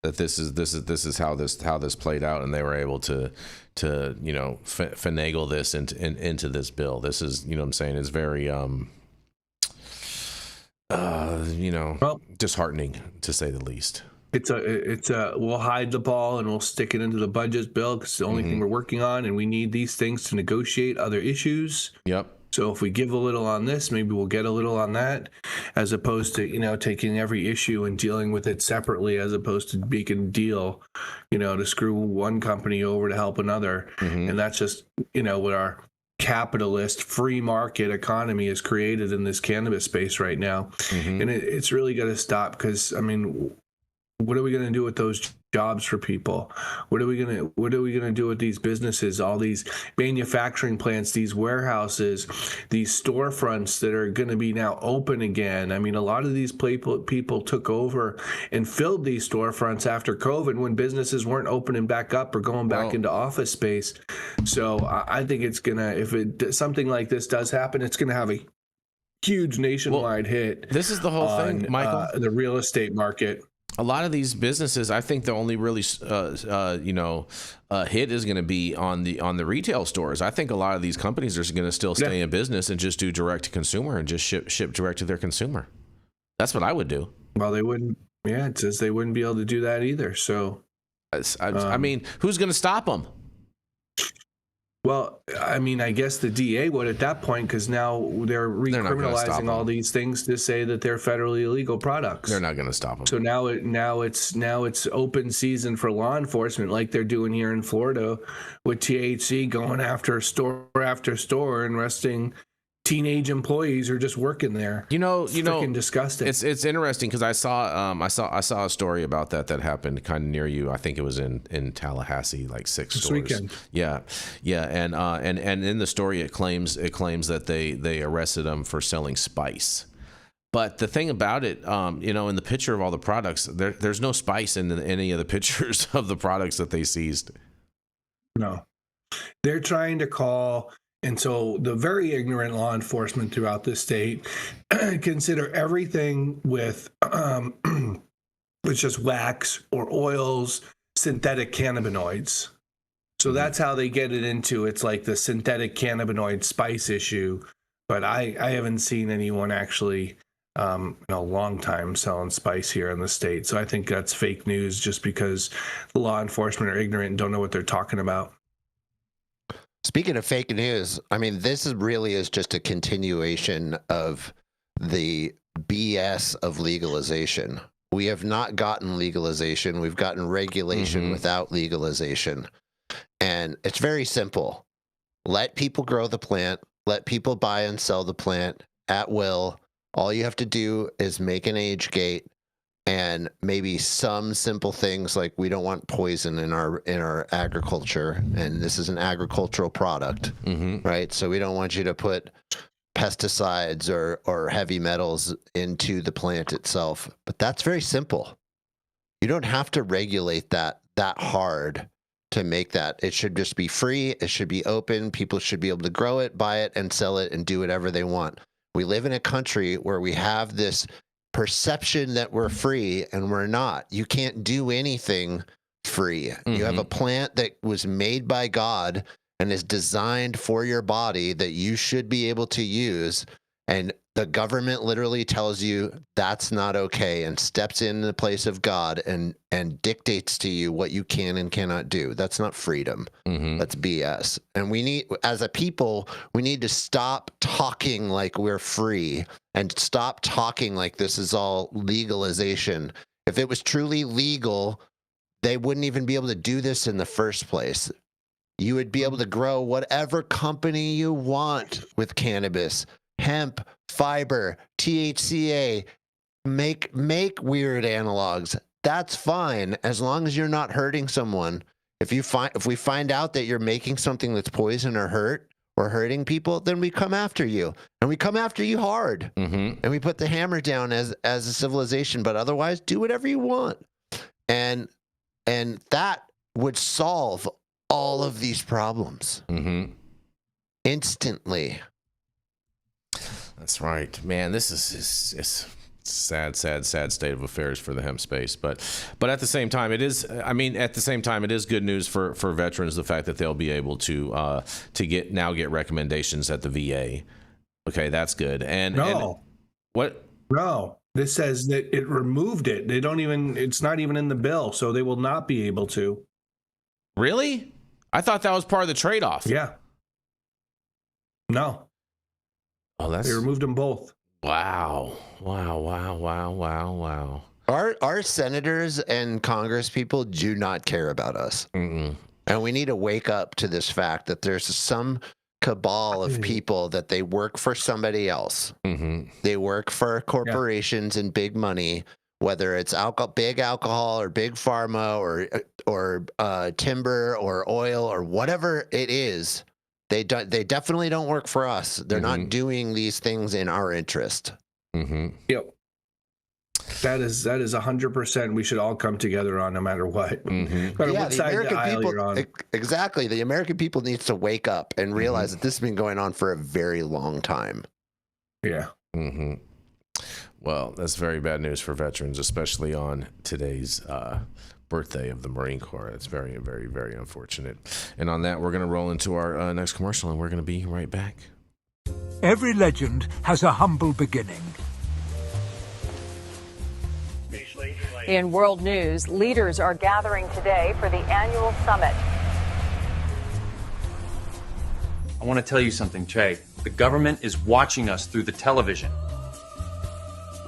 that this is how this played out, and they were able to finagle this into this bill. This is, you know what I'm saying, is very disheartening, to say the least. It's a we'll hide the ball and we'll stick it into the budget bill because it's the only thing we're working on, and we need these things to negotiate other issues. Yep. So if we give a little on this, maybe we'll get a little on that, as opposed to, taking every issue and dealing with it separately, as opposed to making a deal, to screw one company over to help another. And that's just, what our capitalist free market economy has created in this cannabis space right now. And it's really got to stop, because, what are we going to do with those jobs for people? What are we going to do with these businesses, all these manufacturing plants, these warehouses, these storefronts that are going to be now open again? A lot of these people took over and filled these storefronts after COVID, when businesses weren't opening back up or going back into office space. So I think it's going to, if something like this does happen, it's going to have a huge nationwide hit. This is the whole thing, Michael. The real estate market. A lot of these businesses, I think the only really, hit is going to be on the retail stores. I think a lot of these companies are going to still stay in business and just do direct to consumer and just ship direct to their consumer. That's what I would do. Well, they wouldn't. Yeah, it says they wouldn't be able to do that either. So, who's going to stop them? Well, I guess the DA would at that point, because now they're recriminalizing all these things to say that they're federally illegal products. They're not going to stop them. So now it's open season for law enforcement, like they're doing here in Florida with THC, going after store and arresting teenage employees are just working there. It's freaking disgusting. It's interesting because I saw a story about that happened kind of near you. I think it was in Tallahassee, like 6 this stores. weekend. Yeah, and in the story it claims that they arrested them for selling spice. But the thing about it, in the picture of all the products, there's no spice in any of the pictures of the products that they seized. No, they're trying to call. And so the very ignorant law enforcement throughout the state consider everything with just wax or oils, synthetic cannabinoids. So that's how they get it into. It's like the synthetic cannabinoid spice issue. But I haven't seen anyone actually in a long time selling spice here in the state. So I think that's fake news just because the law enforcement are ignorant and don't know what they're talking about. Speaking of fake news, I mean, this really is just a continuation of the BS of legalization. We have not gotten legalization. We've gotten regulation without legalization. And it's very simple. Let people grow the plant. Let people buy and sell the plant at will. All you have to do is make an age gate and maybe some simple things like we don't want poison in our agriculture, and this is an agricultural product, right? So we don't want you to put pesticides or heavy metals into the plant itself. But that's very simple. You don't have to regulate that hard to make that. It should just be free. It should be open. People should be able to grow it, buy it, and sell it and do whatever they want. We live in a country where we have this perception that we're free and we're not. You can't do anything free. You have a plant that was made by God and is designed for your body that you should be able to use. And the government literally tells you that's not okay and steps in the place of God and dictates to you what you can and cannot do. That's not freedom. That's BS. And we need, as a people, we need to stop talking like we're free and stop talking like this is all legalization. If it was truly legal, they wouldn't even be able to do this in the first place. You would be able to grow whatever company you want with cannabis. Hemp, fiber, THCA, make weird analogs. That's fine as long as you're not hurting someone. If we find out that you're making something that's poison or hurting people, then we come after you, and we come after you hard, and we put the hammer down as a civilization. But otherwise, do whatever you want, and that would solve all of these problems instantly. That's right, man. This is sad state of affairs for the hemp space. But at the same time, it is. I mean, at the same time, it is good news for veterans. The fact that they'll be able to get recommendations at the VA. Okay, that's good. And what? No, this says that it removed it. They don't even. It's not even in the bill, so they will not be able to. Really? I thought that was part of the trade-off. Yeah. No. Oh, they removed them both. Wow. Our senators and Congress people do not care about us. And we need to wake up to this fact that there's some cabal of people that they work for somebody else. They work for corporations and big money, whether it's big alcohol or big pharma or timber or oil or whatever it is. They definitely don't work for us. They're not doing these things in our interest. Yep. That is 100%. We should all come together on, no matter what. What side of the aisle you're on. Exactly. The American people needs to wake up and realize that this has been going on for a very long time. Yeah. Well, that's very bad news for veterans, especially on today's birthday of the Marine Corps. It's very, very, very unfortunate. And on that, we're going to roll into our next commercial, and we're going to be right back. Every legend has a humble beginning. In world news, leaders are gathering today for the annual summit. I want to tell you something, Che. The government is watching us through the television.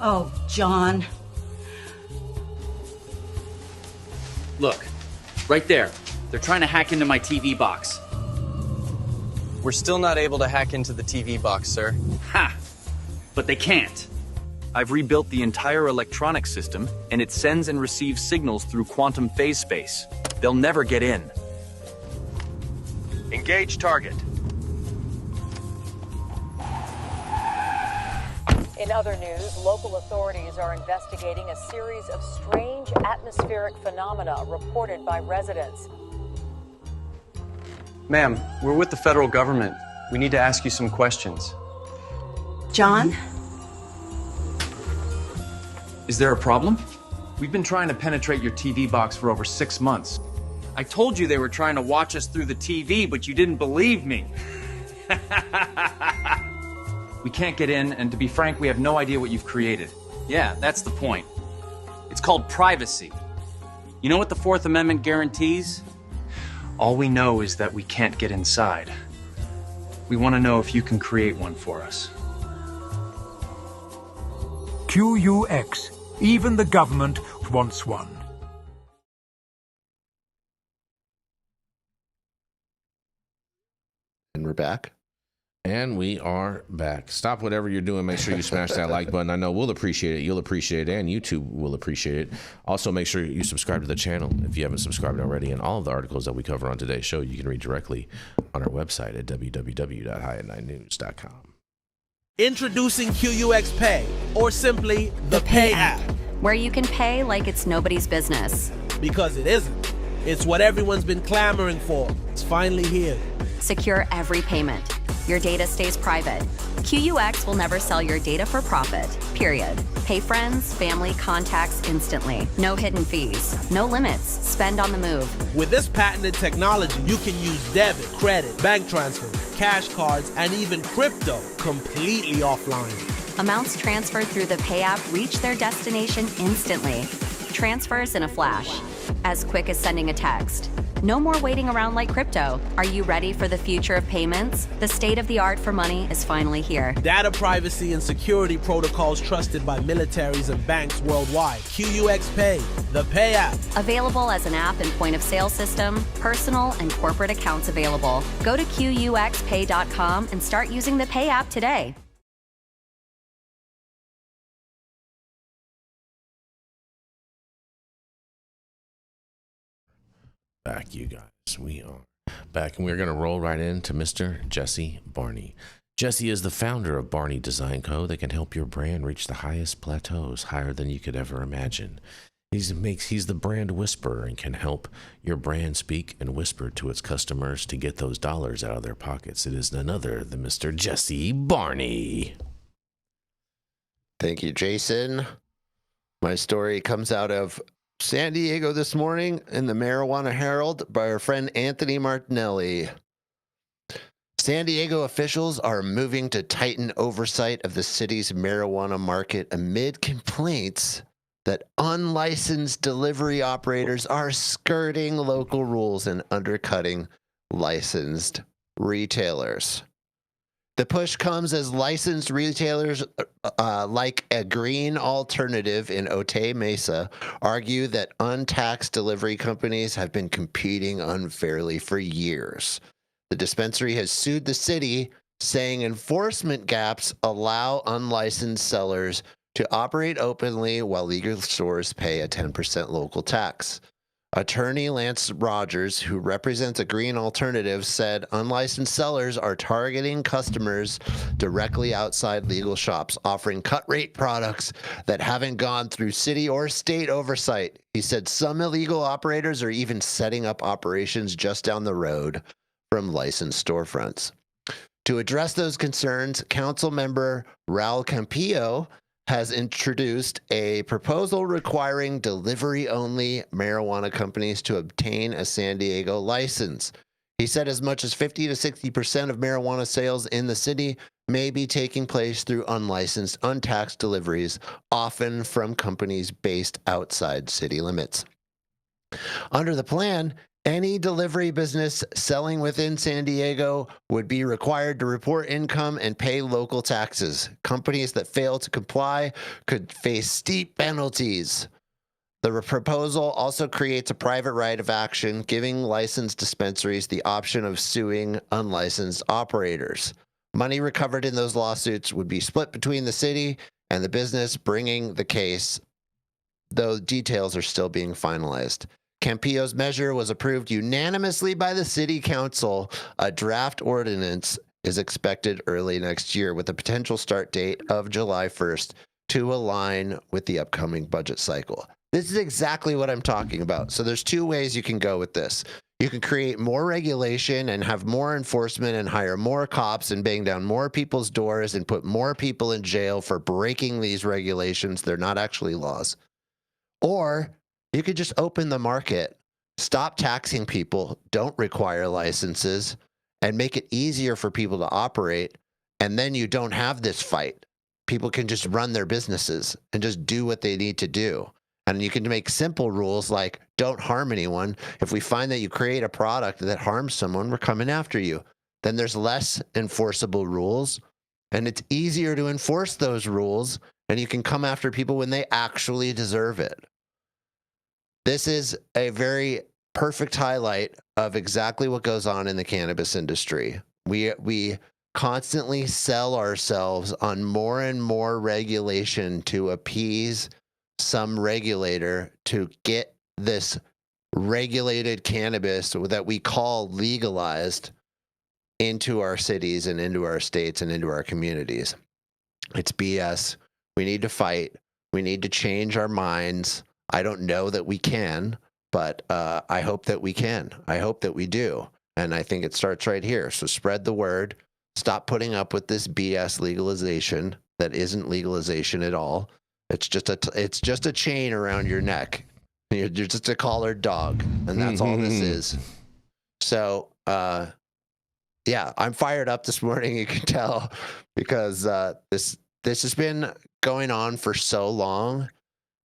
Oh, John. Look, right there. They're trying to hack into my TV box. We're still not able to hack into the TV box, sir. Ha! But they can't. I've rebuilt the entire electronic system, and it sends and receives signals through quantum phase space. They'll never get in. Engage target. In other news, local authorities are investigating a series of strange atmospheric phenomena reported by residents. Ma'am, we're with the federal government. We need to ask you some questions. John? Is there a problem? We've been trying to penetrate your TV box for over 6 months. I told you they were trying to watch us through the TV, but you didn't believe me. We can't get in, and to be frank, we have no idea what you've created. Yeah, that's the point. It's called privacy. You know what the Fourth Amendment guarantees? All we know is that we can't get inside. We want to know if you can create one for us. QUX. Even the government wants one. And we're back. And we are back. Stop whatever you're doing. Make sure you smash that like button. I know we'll appreciate it. You'll appreciate it. And YouTube will appreciate it. Also, make sure you subscribe to the channel if you haven't subscribed already. And all of the articles that we cover on today's show, you can read directly on our website at www.high9news.com. Introducing QUX Pay, or simply the Pay app. Where you can pay like it's nobody's business. Because it isn't. It's what everyone's been clamoring for. It's finally here. Secure every payment. Your data stays private. QUX will never sell your data for profit, period. Pay friends, family, contacts instantly. No hidden fees. No limits. Spend on the move. With this patented technology, you can use debit, credit, bank transfer, cash cards, and even crypto completely offline. Amounts transferred through the Pay app reach their destination instantly. Transfers in a flash. As quick as sending a text. No more waiting around like crypto. Are you ready for the future of payments? The state of the art for money is finally here. Data privacy and security protocols trusted by militaries and banks worldwide. QUX Pay, the Pay app. Available as an app and point of sale system, personal and corporate accounts available. Go to QUXPay.com and start using the Pay app today. Back, you guys. We are back, and we're going to roll right into Mr. Jesse Barney. Jesse is the founder of Barney Design Co. that can help your brand reach the highest plateaus, higher than you could ever imagine. He's the brand whisperer and can help your brand speak and whisper to its customers to get those dollars out of their pockets. It is none other than Mr. Jesse Barney. Thank you, Jason. My story comes out of San Diego this morning in the Marijuana Herald by our friend Anthony Martinelli. San Diego officials are moving to tighten oversight of the city's marijuana market amid complaints that unlicensed delivery operators are skirting local rules and undercutting licensed retailers. The push comes as licensed retailers like a green alternative in Otay Mesa argue that untaxed delivery companies have been competing unfairly for years. The dispensary has sued the city, saying enforcement gaps allow unlicensed sellers to operate openly while legal stores pay a 10% local tax. Attorney Lance Rogers, who represents a green alternative, said unlicensed sellers are targeting customers directly outside legal shops, offering cut-rate products that haven't gone through city or state oversight. He said some illegal operators are even setting up operations just down the road from licensed storefronts. To address those concerns, council member Raul Campillo has introduced a proposal requiring delivery-only marijuana companies to obtain a San Diego license. He said as much as 50 to 60% of marijuana sales in the city may be taking place through unlicensed, untaxed deliveries, often from companies based outside city limits. Under the plan, any delivery business selling within San Diego would be required to report income and pay local taxes. Companies that fail to comply could face steep penalties. The proposal also creates a private right of action, giving licensed dispensaries the option of suing unlicensed operators. Money recovered in those lawsuits would be split between the city and the business bringing the case, though details are still being finalized. Campillo's measure was approved unanimously by the city council. A draft ordinance is expected early next year with a potential start date of July 1st to align with the upcoming budget cycle. This is exactly what I'm talking about. So there's two ways you can go with this. You can create more regulation and have more enforcement and hire more cops and bang down more people's doors and put more people in jail for breaking these regulations. They're not actually laws. Or you could just open the market, stop taxing people, don't require licenses, and make it easier for people to operate. And then you don't have this fight. People can just run their businesses and just do what they need to do. And you can make simple rules like don't harm anyone. If we find that you create a product that harms someone, we're coming after you. Then there's less enforceable rules, and it's easier to enforce those rules, and you can come after people when they actually deserve it. This is a very perfect highlight of exactly what goes on in the cannabis industry. We constantly sell ourselves on more and more regulation to appease some regulator to get this regulated cannabis that we call legalized into our cities and into our states and into our communities. It's BS. We need to fight. We need to change our minds. I don't know that we can, but I hope that we can. I hope that we do. And I think it starts right here. So spread the word. Stop putting up with this BS legalization that isn't legalization at all. It's just a chain around your neck. You're just a collared dog, and that's all this is. So, yeah, I'm fired up this morning. You can tell because this has been going on for so long,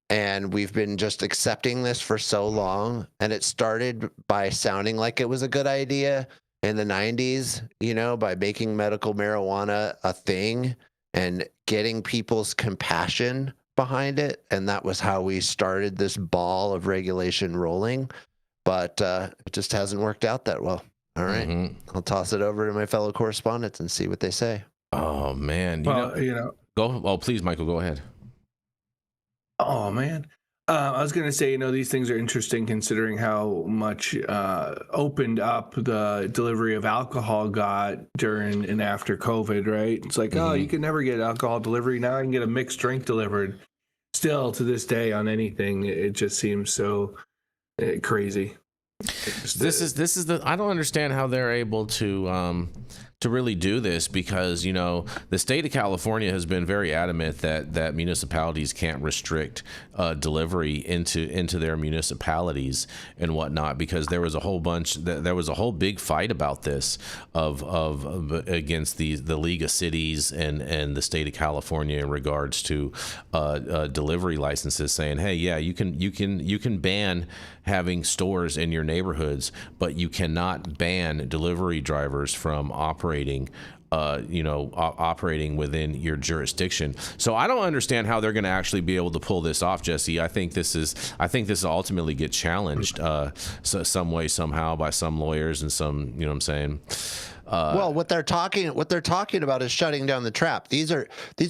and we've been just accepting this for so long. And it started by sounding like it was a good idea in the 90s, by making medical marijuana a thing and getting people's compassion behind it. And that was how we started this ball of regulation rolling. But it just hasn't worked out that well. All right. I'll toss it over to my fellow correspondents and see what they say. Oh, man. Go. Oh, please, Michael, go ahead. Oh, man. I was going to say, these things are interesting considering how much opened up the delivery of alcohol got during and after COVID, right? It's like, oh, you can never get alcohol delivery. Now I can get a mixed drink delivered. Still, to this day, on anything, it just seems so crazy. This is I don't understand how they're able to really do this because, the state of California has been very adamant that municipalities can't restrict delivery into their municipalities and whatnot, because there was a whole big fight about this against the League of Cities and the state of California in regards to delivery licenses, saying, hey, yeah, you can ban having stores in your neighborhoods, but you cannot ban delivery drivers from operating within your jurisdiction. So I don't understand how they're going to actually be able to pull this off, Jesse. I think this will ultimately get challenged some way, somehow, by some lawyers and some, what I'm saying. Well, what they're talking about is shutting down the trap. These are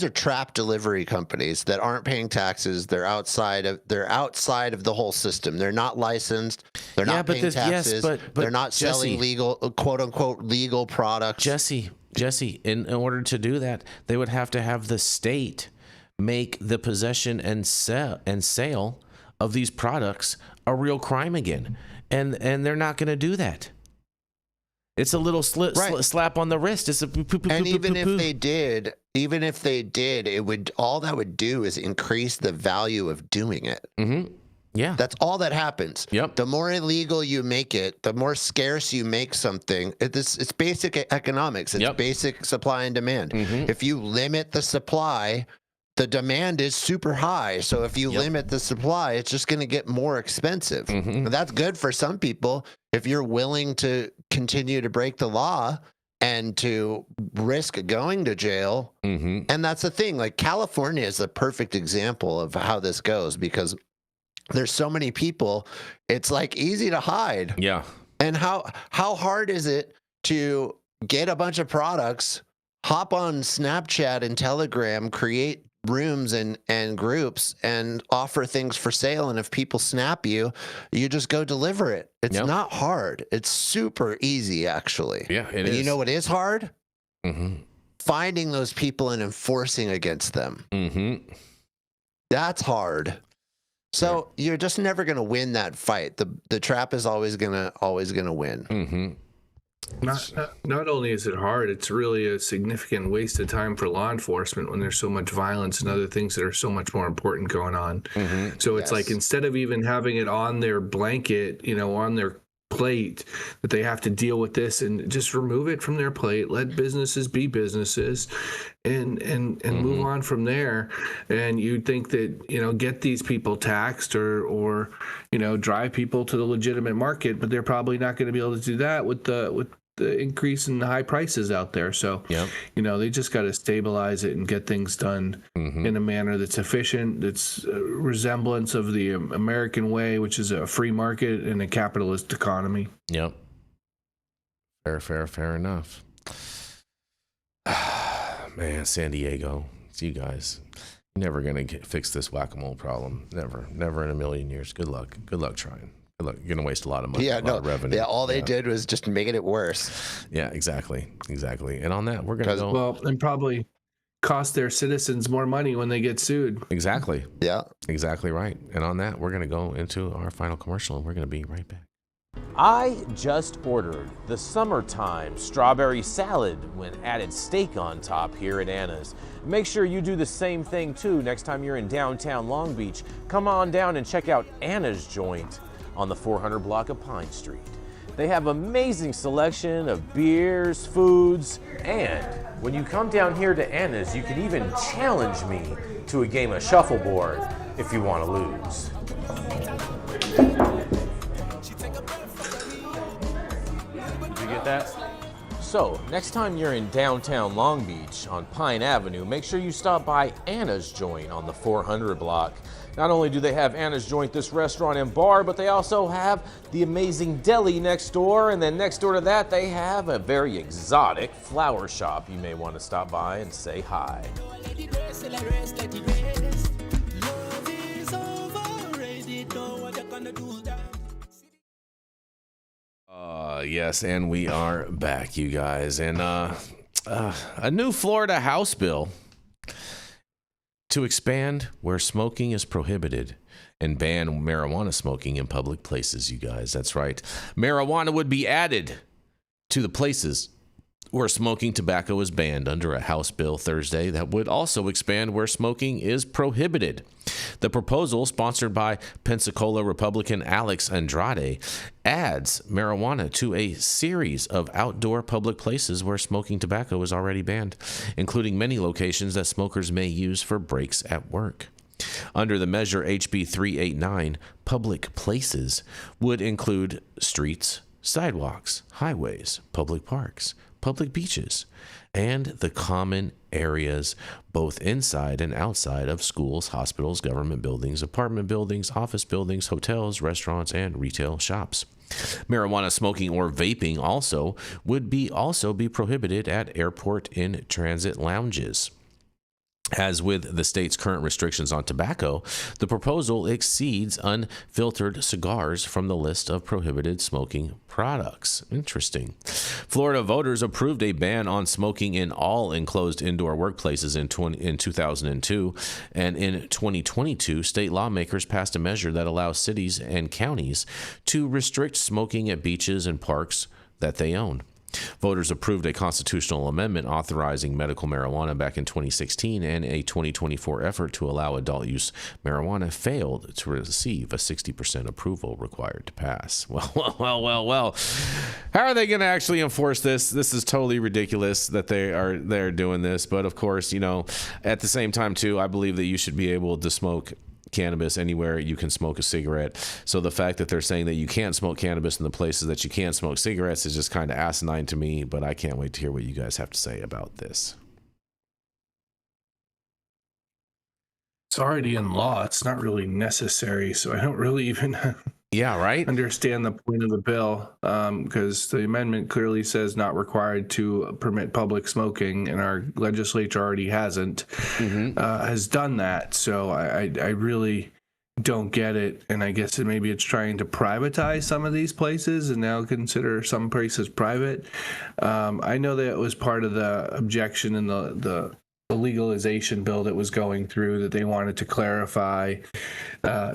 trap delivery companies that aren't paying taxes. They're outside of the whole system. They're not licensed. They're not paying taxes. But they're not selling legal, quote unquote, legal products. Jesse, in order to do that, they would have to have the state make the possession and sale of these products a real crime again, and they're not going to do that. It's a little slap on the wrist. It's even if they did, all that would do is increase the value of doing it. Mm-hmm. Yeah, that's all that happens. Yep. The more illegal you make it, the more scarce you make something. It's basic economics. It's basic supply and demand. Mm-hmm. If you limit the supply, the demand is super high. So if you limit the supply, it's just going to get more expensive. Mm-hmm. That's good for some people if you're willing to continue to break the law and to risk going to jail. Mm-hmm. And that's the thing. Like, California is a perfect example of how this goes, because there's so many people, it's like easy to hide. Yeah. And how hard is it to get a bunch of products, hop on Snapchat and Telegram, create rooms and groups and offer things for sale, and if people snap you, you just go deliver it. It's not hard. It's super easy, actually. Yeah, it is. You know what is hard? Finding those people and enforcing against them. That's hard. So you're just never going to win that fight. The trap is always gonna win. Not only is it hard, it's really a significant waste of time for law enforcement when there's so much violence and other things that are so much more important going on. So it's like, instead of even having it on their blanket, on their plate, that they have to deal with this, and just remove it from their plate, let businesses be businesses, and move on from there. And you'd think that, get these people taxed or drive people to the legitimate market, but they're probably not going to be able to do that with the increase in the high prices out there. So, they just got to stabilize it and get things done in a manner that's efficient, that's a resemblance of the American way, which is a free market and a capitalist economy. Yep. Fair enough. Man, San Diego, it's you guys. You're never going to fix this whack-a-mole problem. Never in a million years. Good luck trying. Look, you're going to waste a lot of money, a lot of revenue. Yeah, all they did was just making it worse. Yeah, exactly. And on that, we're going to go. Well, and probably cost their citizens more money when they get sued. Exactly. Yeah. Exactly right. And on that, we're going to go into our final commercial, and we're going to be right back. I just ordered the summertime strawberry salad when added steak on top here at Anna's. Make sure you do the same thing too next time you're in downtown Long Beach. Come on down and check out Anna's joint on the 400 block of Pine Street. They have amazing selection of beers, foods, and when you come down here to Anna's, you can even challenge me to a game of shuffleboard if you want to lose. Did you get that? So, next time you're in downtown Long Beach on Pine Avenue, make sure you stop by Anna's Joint on the 400 block. Not only do they have Anna's Joint, this restaurant and bar, but they also have the amazing deli next door, and then next door to that they have a very exotic flower shop. You may want to stop by and say hi. Yes, and we are back, you guys. And a new Florida House bill to expand where smoking is prohibited and ban marijuana smoking in public places, you guys. That's right. Marijuana would be added to the places where smoking tobacco is banned under a House bill Thursday that would also expand where smoking is prohibited. The proposal, sponsored by Pensacola Republican Alex Andrade, adds marijuana to a series of outdoor public places where smoking tobacco is already banned, including many locations that smokers may use for breaks at work. Under the measure HB 389, public places would include streets, sidewalks, highways, public parks, public beaches, and the common areas both inside and outside of schools, hospitals, government buildings, apartment buildings, office buildings, hotels, restaurants, and retail shops. Marijuana smoking or vaping would be prohibited at airport in transit lounges. As with the state's current restrictions on tobacco, the proposal exceeds unfiltered cigars from the list of prohibited smoking products. Interesting. Florida voters approved a ban on smoking in all enclosed indoor workplaces in 2002, and in 2022, state lawmakers passed a measure that allows cities and counties to restrict smoking at beaches and parks that they own. Voters approved a constitutional amendment authorizing medical marijuana back in 2016, and a 2024 effort to allow adult use marijuana failed to receive a 60% approval required to pass. Well. How are they going to actually enforce this? This is totally ridiculous that they're doing this. But of course, at the same time too, I believe that you should be able to smoke cannabis anywhere you can smoke a cigarette. So the fact that they're saying that you can't smoke cannabis in the places that you can't smoke cigarettes is just kind of asinine to me, but I can't wait to hear what you guys have to say about this. It's already in law. It's not really necessary, so I don't really even understand the point of the bill, because the amendment clearly says not required to permit public smoking, and our legislature already has done that. So I really don't get it, and I guess maybe it's trying to privatize some of these places and now consider some places private. I know that it was part of the objection in the legalization bill that was going through, that they wanted to clarify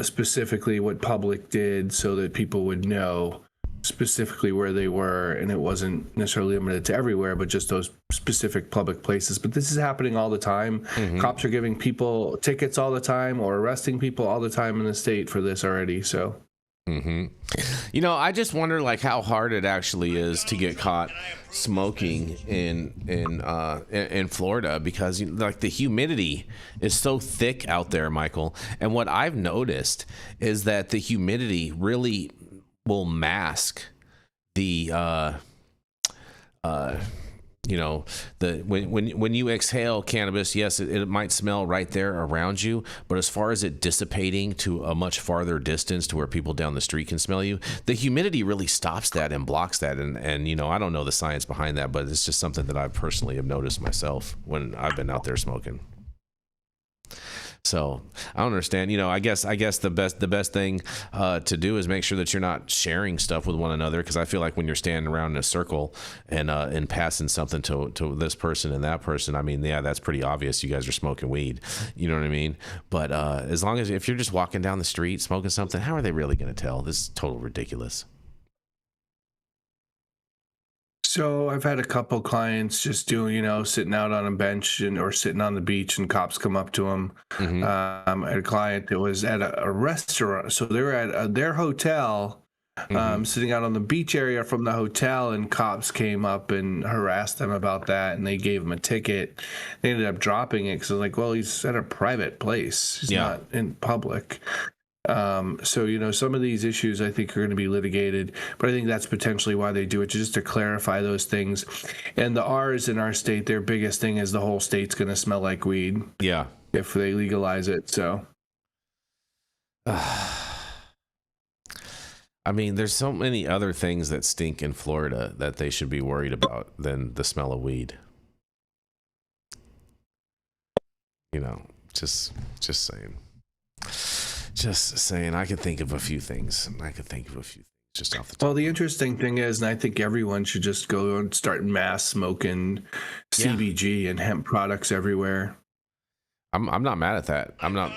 specifically what public did so that people would know specifically where they were, and it wasn't necessarily limited to everywhere, but just those specific public places. But this is happening all the time. Cops are giving people tickets all the time or arresting people all the time in the state for this already. So you know, I just wonder like how hard it actually is to get caught smoking in Florida, because like the humidity is so thick out there, Michael. And what I've noticed is that the humidity really will mask the when you exhale cannabis, yes, it might smell right there around you, but as far as it dissipating to a much farther distance to where people down the street can smell you, the humidity really stops that and blocks that. And you know, I don't know the science behind that, but it's just something that I personally have noticed myself when I've been out there smoking. So I don't understand. You know, I guess the best thing to do is make sure that you're not sharing stuff with one another, because I feel like when you're standing around in a circle and passing something to this person and that person, I mean, yeah, that's pretty obvious. You guys are smoking weed. You know what I mean? But as long as if you're just walking down the street smoking something, how are they really going to tell? This is total ridiculous. So I've had a couple clients just doing, you know, sitting out on a bench or sitting on the beach, and cops come up to them. I had a client that was at a restaurant. So they were at their hotel, sitting out on the beach area from the hotel, and cops came up and harassed them about that, and they gave him a ticket. They ended up dropping it because like, well, he's at a private place. He's not in public. So, you know, some of these issues I think are going to be litigated, but I think that's potentially why they do it, just to clarify those things. And the R's in our state, their biggest thing is the whole state's going to smell like weed. Yeah. If they legalize it. So. I mean, there's so many other things that stink in Florida that they should be worried about than the smell of weed. You know, just saying. Just saying, I could think of a few things. Just off the top. Well, the interesting thing is, and I think everyone should just go and start mass smoking CBG and hemp products everywhere. I'm not mad at that. I'm not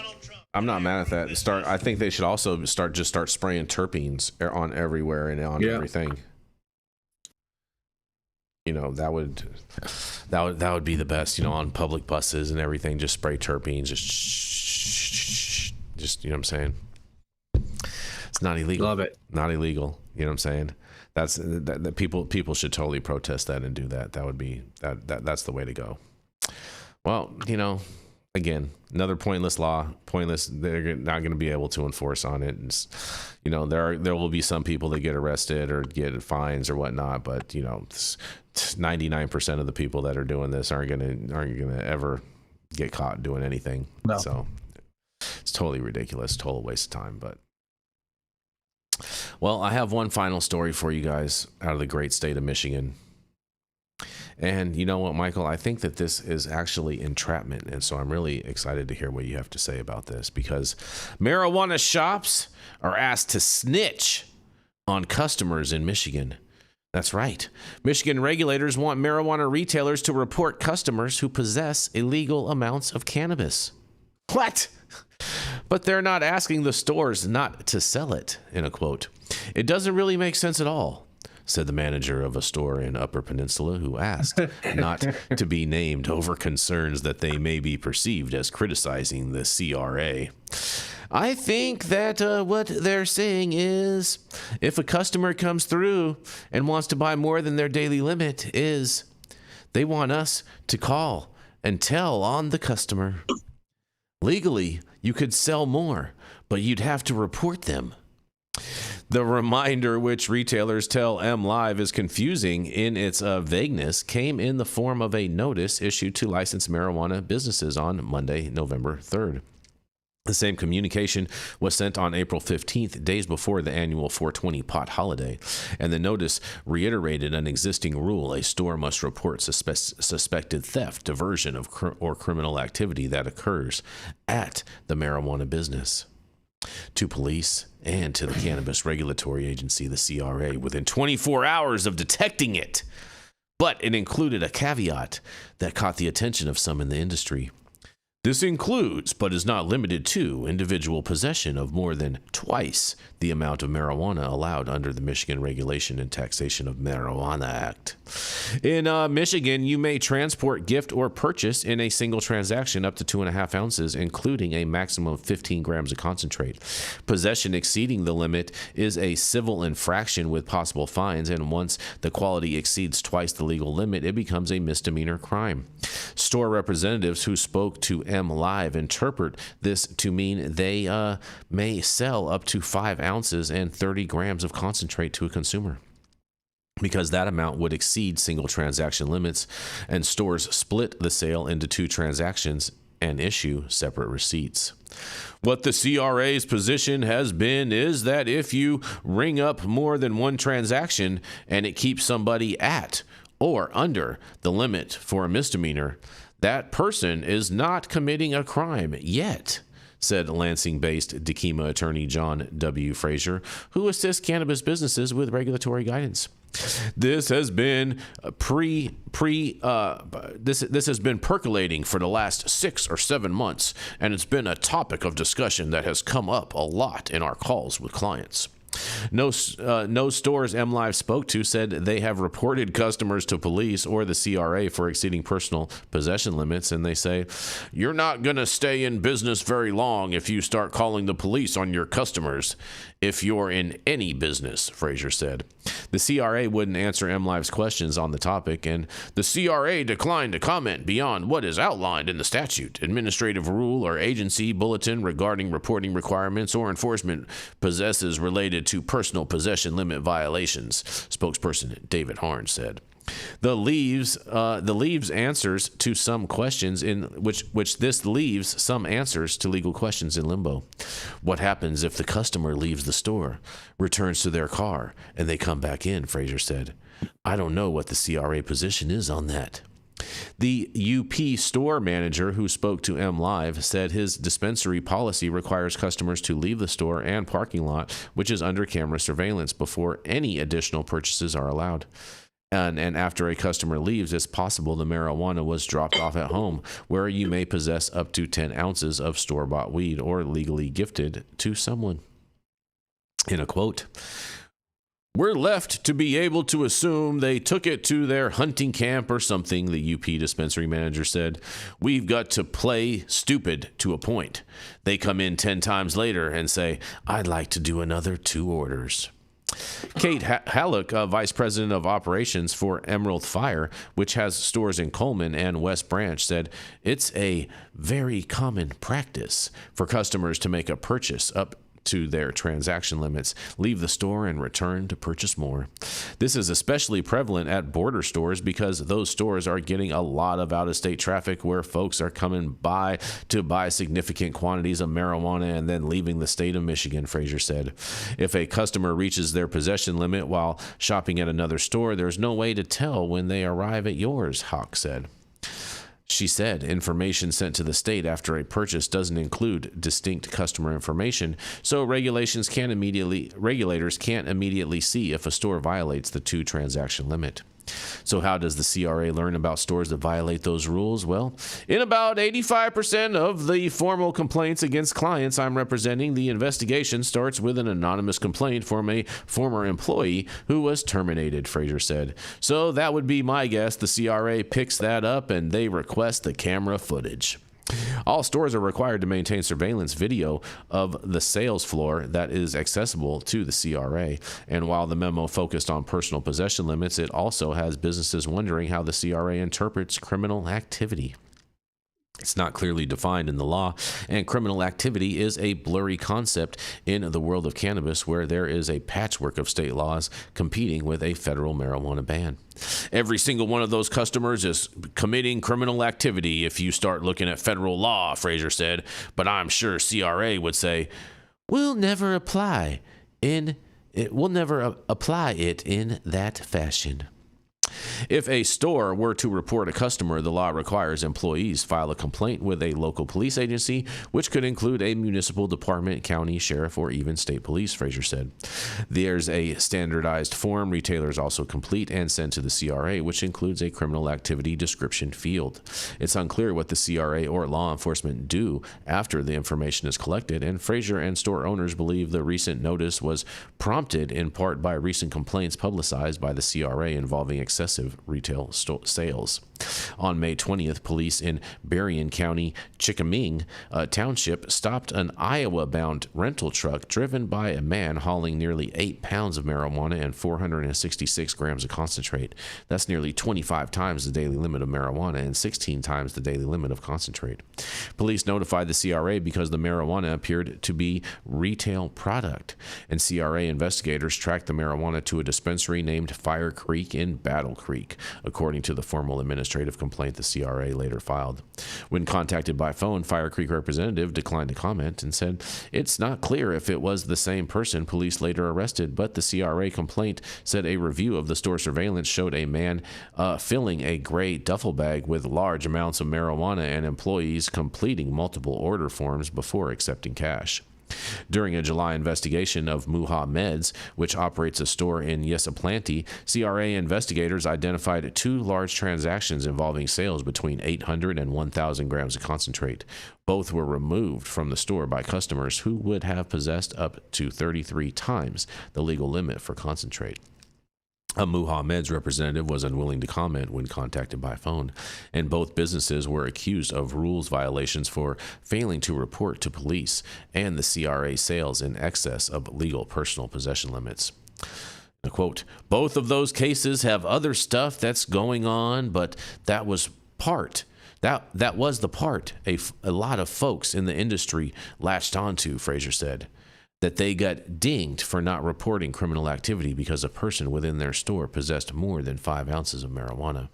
mad at that. I think they should also start spraying terpenes on everywhere and on everything. You know, that would be the best. You know, on public buses and everything, just spray terpenes. Just, you know what I'm saying? It's not illegal. Love it. Not illegal. You know what I'm saying? That's that people should totally protest that and do that. That would be that's the way to go. Well, you know, again, another pointless law. Pointless. They're not going to be able to enforce on it. And, you know, there will be some people that get arrested or get fines or whatnot, but you know, 99% of the people that are doing this aren't gonna ever get caught doing anything. No. So it's totally ridiculous, total waste of time. But well, I have one final story for you guys out of the great state of Michigan. And you know what, Michael? I think that this is actually entrapment, and so I'm really excited to hear what you have to say about this, because marijuana shops are asked to snitch on customers in Michigan. That's right. Michigan regulators want marijuana retailers to report customers who possess illegal amounts of cannabis. What? But they're not asking the stores not to sell it, in a quote. It doesn't really make sense at all, said the manager of a store in Upper Peninsula, who asked not to be named over concerns that they may be perceived as criticizing the CRA. I think that what they're saying is, if a customer comes through and wants to buy more than their daily limit is, they want us to call and tell on the customer. Legally, you could sell more, but you'd have to report them. The reminder, which retailers tell MLive is confusing in its vagueness, came in the form of a notice issued to licensed marijuana businesses on Monday, November 3rd. The same communication was sent on April 15th, days before the annual 420 pot holiday, and the notice reiterated an existing rule: a store must report suspected theft, diversion of or criminal activity that occurs at the marijuana business to police and to the Cannabis Regulatory Agency, the CRA, within 24 hours of detecting it. But it included a caveat that caught the attention of some in the industry. This includes, but is not limited to, individual possession of more than twice the amount of marijuana allowed under the Michigan Regulation and Taxation of Marijuana Act. In Michigan, you may transport, gift, or purchase in a single transaction up to 2.5 ounces, including a maximum of 15 grams of concentrate. Possession exceeding the limit is a civil infraction with possible fines, and once the quality exceeds twice the legal limit, it becomes a misdemeanor crime. Store representatives who spoke to M Live interpret this to mean they may sell up to 5 ounces and 30 grams of concentrate to a consumer, because that amount would exceed single transaction limits, and stores split the sale into 2 transactions and issue separate receipts. What the CRA's position has been is that if you ring up more than one transaction and it keeps somebody at or under the limit for a misdemeanor, that person is not committing a crime yet, said Lansing-based Dikema attorney John W. Frazier, who assists cannabis businesses with regulatory guidance. This has been this has been percolating for the last 6 or 7 months, and it's been a topic of discussion that has come up a lot in our calls with clients. No stores MLive spoke to said they have reported customers to police or the CRA for exceeding personal possession limits, and they say, "You're not going to stay in business very long if you start calling the police on your customers, if you're in any business," Frazier said. The CRA wouldn't answer MLive's questions on the topic, and the CRA declined to comment beyond what is outlined in the statute, administrative rule, or agency bulletin regarding reporting requirements or enforcement possesses related to personal possession limit violations, spokesperson David Harn said. The leaves answers to some questions in which this leaves some answers to legal questions in limbo. What happens if the customer leaves the store, returns to their car, and they come back in, Frazier said. I don't know what the CRA position is on that. The UP store manager who spoke to MLive said his dispensary policy requires customers to leave the store and parking lot, which is under camera surveillance, before any additional purchases are allowed. And after a customer leaves, it's possible the marijuana was dropped off at home, where you may possess up to 10 ounces of store-bought weed or legally gifted to someone. In a quote, "We're left to be able to assume they took it to their hunting camp or something," the UP dispensary manager said. "We've got to play stupid to a point. They come in 10 times later and say, 'I'd like to do another 2 orders.'" Kate Halleck, Vice President of Operations for Emerald Fire, which has stores in Coleman and West Branch, said it's a very common practice for customers to make a purchase up to their transaction limits, leave the store, and return to purchase more. This is especially prevalent at border stores because those stores are getting a lot of out-of-state traffic where folks are coming by to buy significant quantities of marijuana and then leaving the state of Michigan, Frazier said. If a customer reaches their possession limit while shopping at another store, there's no way to tell when they arrive at yours, Hawk said. She said information sent to the state after a purchase doesn't include distinct customer information, so regulators can't immediately see if a store violates the 2 transaction limit. So how does the CRA learn about stores that violate those rules? Well, in about 85% of the formal complaints against clients I'm representing, the investigation starts with an anonymous complaint from a former employee who was terminated, Frazier said. So that would be my guess. The CRA picks that up and they request the camera footage. All stores are required to maintain surveillance video of the sales floor that is accessible to the CRA. And while the memo focused on personal possession limits, it also has businesses wondering how the CRA interprets criminal activity. It's not clearly defined in the law, and criminal activity is a blurry concept in the world of cannabis, where there is a patchwork of state laws competing with a federal marijuana ban. Every single one of those customers is committing criminal activity if you start looking at federal law, Fraser said, but I'm sure CRA would say, we'll never apply it in that fashion. If a store were to report a customer, the law requires employees file a complaint with a local police agency, which could include a municipal department, county, sheriff, or even state police, Fraser said. There's a standardized form retailers also complete and send to the CRA, which includes a criminal activity description field. It's unclear what the CRA or law enforcement do after the information is collected, and Fraser and store owners believe the recent notice was prompted in part by recent complaints publicized by the CRA involving excessive retail sales. On May 20th, police in Berrien County, Chickiming Township stopped an Iowa-bound rental truck driven by a man hauling nearly 8 pounds of marijuana and 466 grams of concentrate. That's nearly 25 times the daily limit of marijuana and 16 times the daily limit of concentrate. Police notified the CRA because the marijuana appeared to be retail product, and CRA investigators tracked the marijuana to a dispensary named Fire Creek in Battle Creek, according to the formal administrative complaint the CRA later filed. When contacted by phone, Fire Creek representative declined to comment and said it's not clear if it was the same person police later arrested, but the CRA complaint said a review of the store surveillance showed a man filling a gray duffel bag with large amounts of marijuana and employees completing multiple order forms before accepting cash. During a July investigation of Muha Meds, which operates a store in Yesaplanti, CRA investigators identified 2 large transactions involving sales between 800 and 1,000 grams of concentrate. Both were removed from the store by customers who would have possessed up to 33 times the legal limit for concentrate. A Muha Meds representative was unwilling to comment when contacted by phone, and both businesses were accused of rules violations for failing to report to police and the CRA sales in excess of legal personal possession limits. Quote, both of those cases have other stuff that's going on, but that was part. That was the part a lot of folks in the industry latched onto, Fraser said. That they got dinged for not reporting criminal activity because a person within their store possessed more than 5 ounces of marijuana.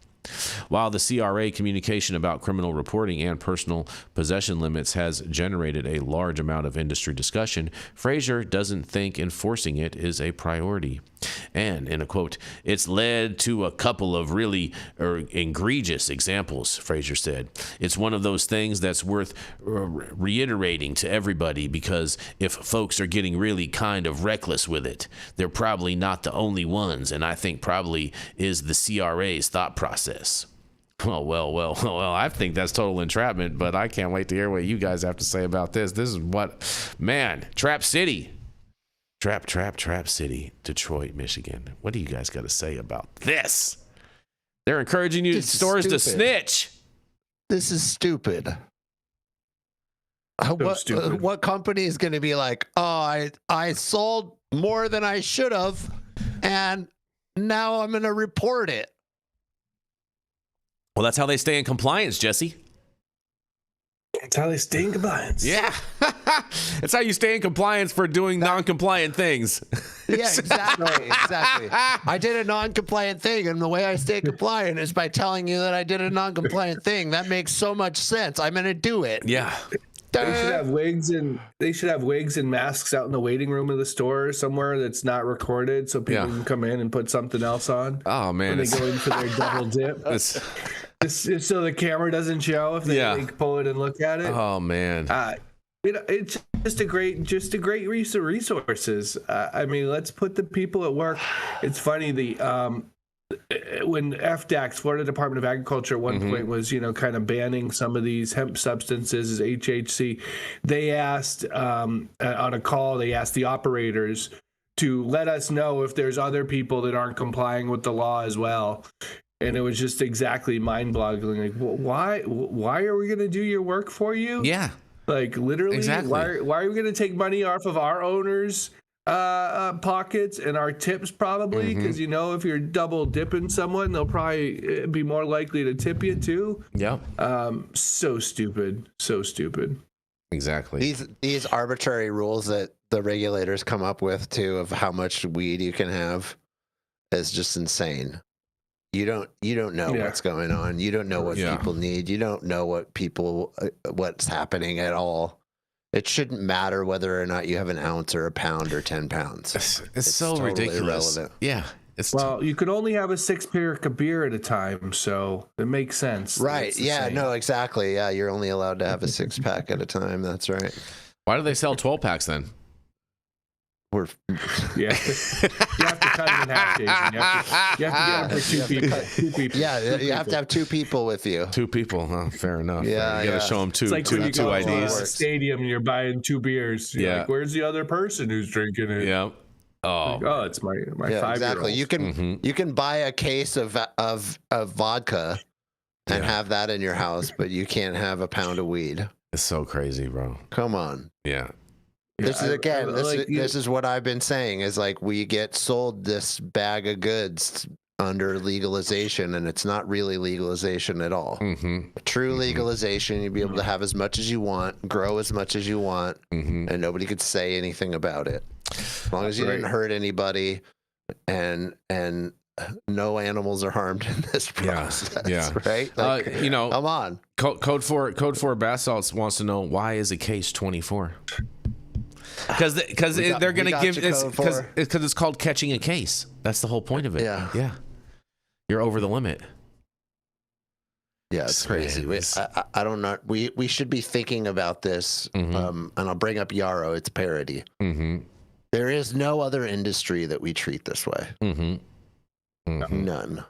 While the CRA communication about criminal reporting and personal possession limits has generated a large amount of industry discussion, Fraser doesn't think enforcing it is a priority. And, in a quote, it's led to a couple of really egregious examples, Fraser said. It's one of those things that's worth reiterating to everybody, because if folks are getting really kind of reckless with it, they're probably not the only ones, and I think probably is the CRA's thought process. Well, I think that's total entrapment, but I can't wait to hear what you guys have to say about this. This is what, man, Trap City. Trap City, Detroit, Michigan. What do you guys got to say about this? They're encouraging you stores to snitch. This is stupid. What company is going to be like, oh, I sold more than I should have, and now I'm going to report it? Well, that's how they stay in compliance, Jesse. That's how they stay in compliance. Yeah. That's how you stay in compliance for doing non-compliant things. Yeah, exactly. I did a non-compliant thing, and the way I stay compliant is by telling you that I did a non-compliant thing. That makes so much sense. I'm going to do it. Yeah. They should have wigs and masks out in the waiting room of the store somewhere that's not recorded, so people can come in and put something else on. Oh man, when they go in for their double dip. It's so the camera doesn't show if they pull it and look at it. Oh man, it's just a great resources. I mean, let's put the people at work. It's funny when FDAX, Florida Department of Agriculture, at one point was, kind of banning some of these hemp substances as HHC. They asked on a call, they asked the operators to let us know if there's other people that aren't complying with the law as well. And it was just exactly mind-boggling. Like, why are we going to do your work for you? Yeah. Like, literally, exactly. Why are we going to take money off of our owners pockets and our tips probably, because if you're double dipping someone, they'll probably be more likely to tip you too. Yeah. So stupid. Exactly. These arbitrary rules that the regulators come up with too of how much weed you can have is just insane. You don't know what's going on. You don't know what people need. You don't know what's happening at all. It shouldn't matter whether or not you have an ounce or a pound or 10 pounds. It's so totally ridiculous. Irrelevant. Yeah. You could only have a 6-pack of beer at a time, so it makes sense. Right. Yeah, no, exactly. Yeah, you're only allowed to have a 6-pack at a time. That's right. Why do they sell 12 packs then? You have to cut it in half, Jason. You have to get it for 2 people. Yeah, you have to have 2 people with you. 2 people, huh? Fair enough. Yeah, you got to show them two when you go IDs. to a stadium and you're buying 2 beers. You're like, where's the other person who's drinking it? Yeah. Oh, it's my 5-year-old. Exactly. You can buy a case of vodka and have that in your house, but you can't have a pound of weed. It's so crazy, bro. Come on. Yeah. This is what I've been saying is like we get sold this bag of goods under legalization, and it's not really legalization at all. True legalization, you'd be able to have as much as you want, grow as much as you want, and nobody could say anything about it. As long as you didn't hurt anybody and no animals are harmed in this process. Yeah. Right? Like, come on. Code 4 Bath Salts wants to know, why is a case 24? Because they're going to give because it's called catching a case. That's the whole point of it. Yeah. You're over the limit. Yeah, it's crazy. I don't know. We should be thinking about this. And I'll bring up Yarrow. It's parody. There is no other industry that we treat this way. None.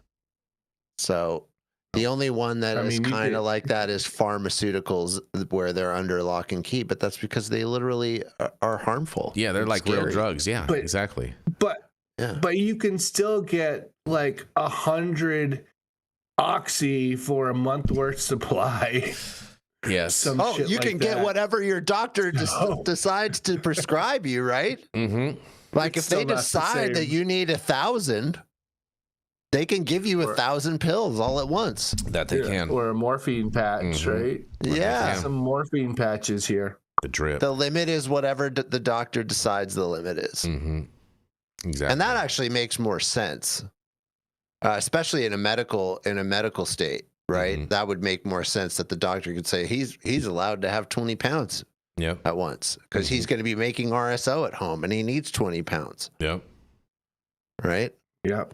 So the only one that is kind of like that is pharmaceuticals, where they're under lock and key, but that's because they literally are harmful. Yeah, they're like real drugs. Yeah, exactly. But you can still get like 100 oxy for a month worth supply. Yes. You can get whatever your doctor decides to prescribe you, right? Like if they decide that you need 1,000. They can give you 1,000 pills all at once. That they can. Or a morphine patch, right? Yeah. Some morphine patches here. The drip. The limit is whatever the doctor decides the limit is. Exactly. And that actually makes more sense, especially in a medical state, right? That would make more sense that the doctor could say he's allowed to have 20 pounds at once because he's going to be making RSO at home and he needs 20 pounds. Yep. Right? Yep.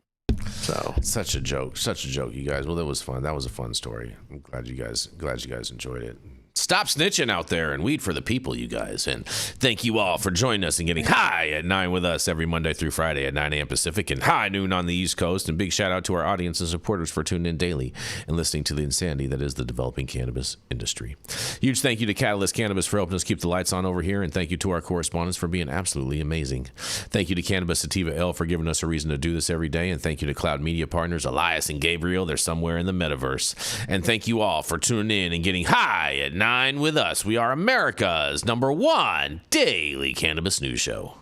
So such a joke, you guys. Well, that was fun. That was a fun story. I'm glad you guys enjoyed it. Stop snitching out there and weed for the people, you guys. And thank you all for joining us and getting high at 9 with us every Monday through Friday at 9 a.m. Pacific and high noon on the East Coast. And big shout out to our audience and supporters for tuning in daily and listening to the insanity that is the developing cannabis industry. Huge thank you to Catalyst Cannabis for helping us keep the lights on over here. And thank you to our correspondents for being absolutely amazing. Thank you to Cannabis Sativa L for giving us a reason to do this every day. And thank you to Cloud Media Partners, Elias and Gabriel. They're somewhere in the metaverse. And thank you all for tuning in and getting high at 9 with us. We are America's #1 daily cannabis news show.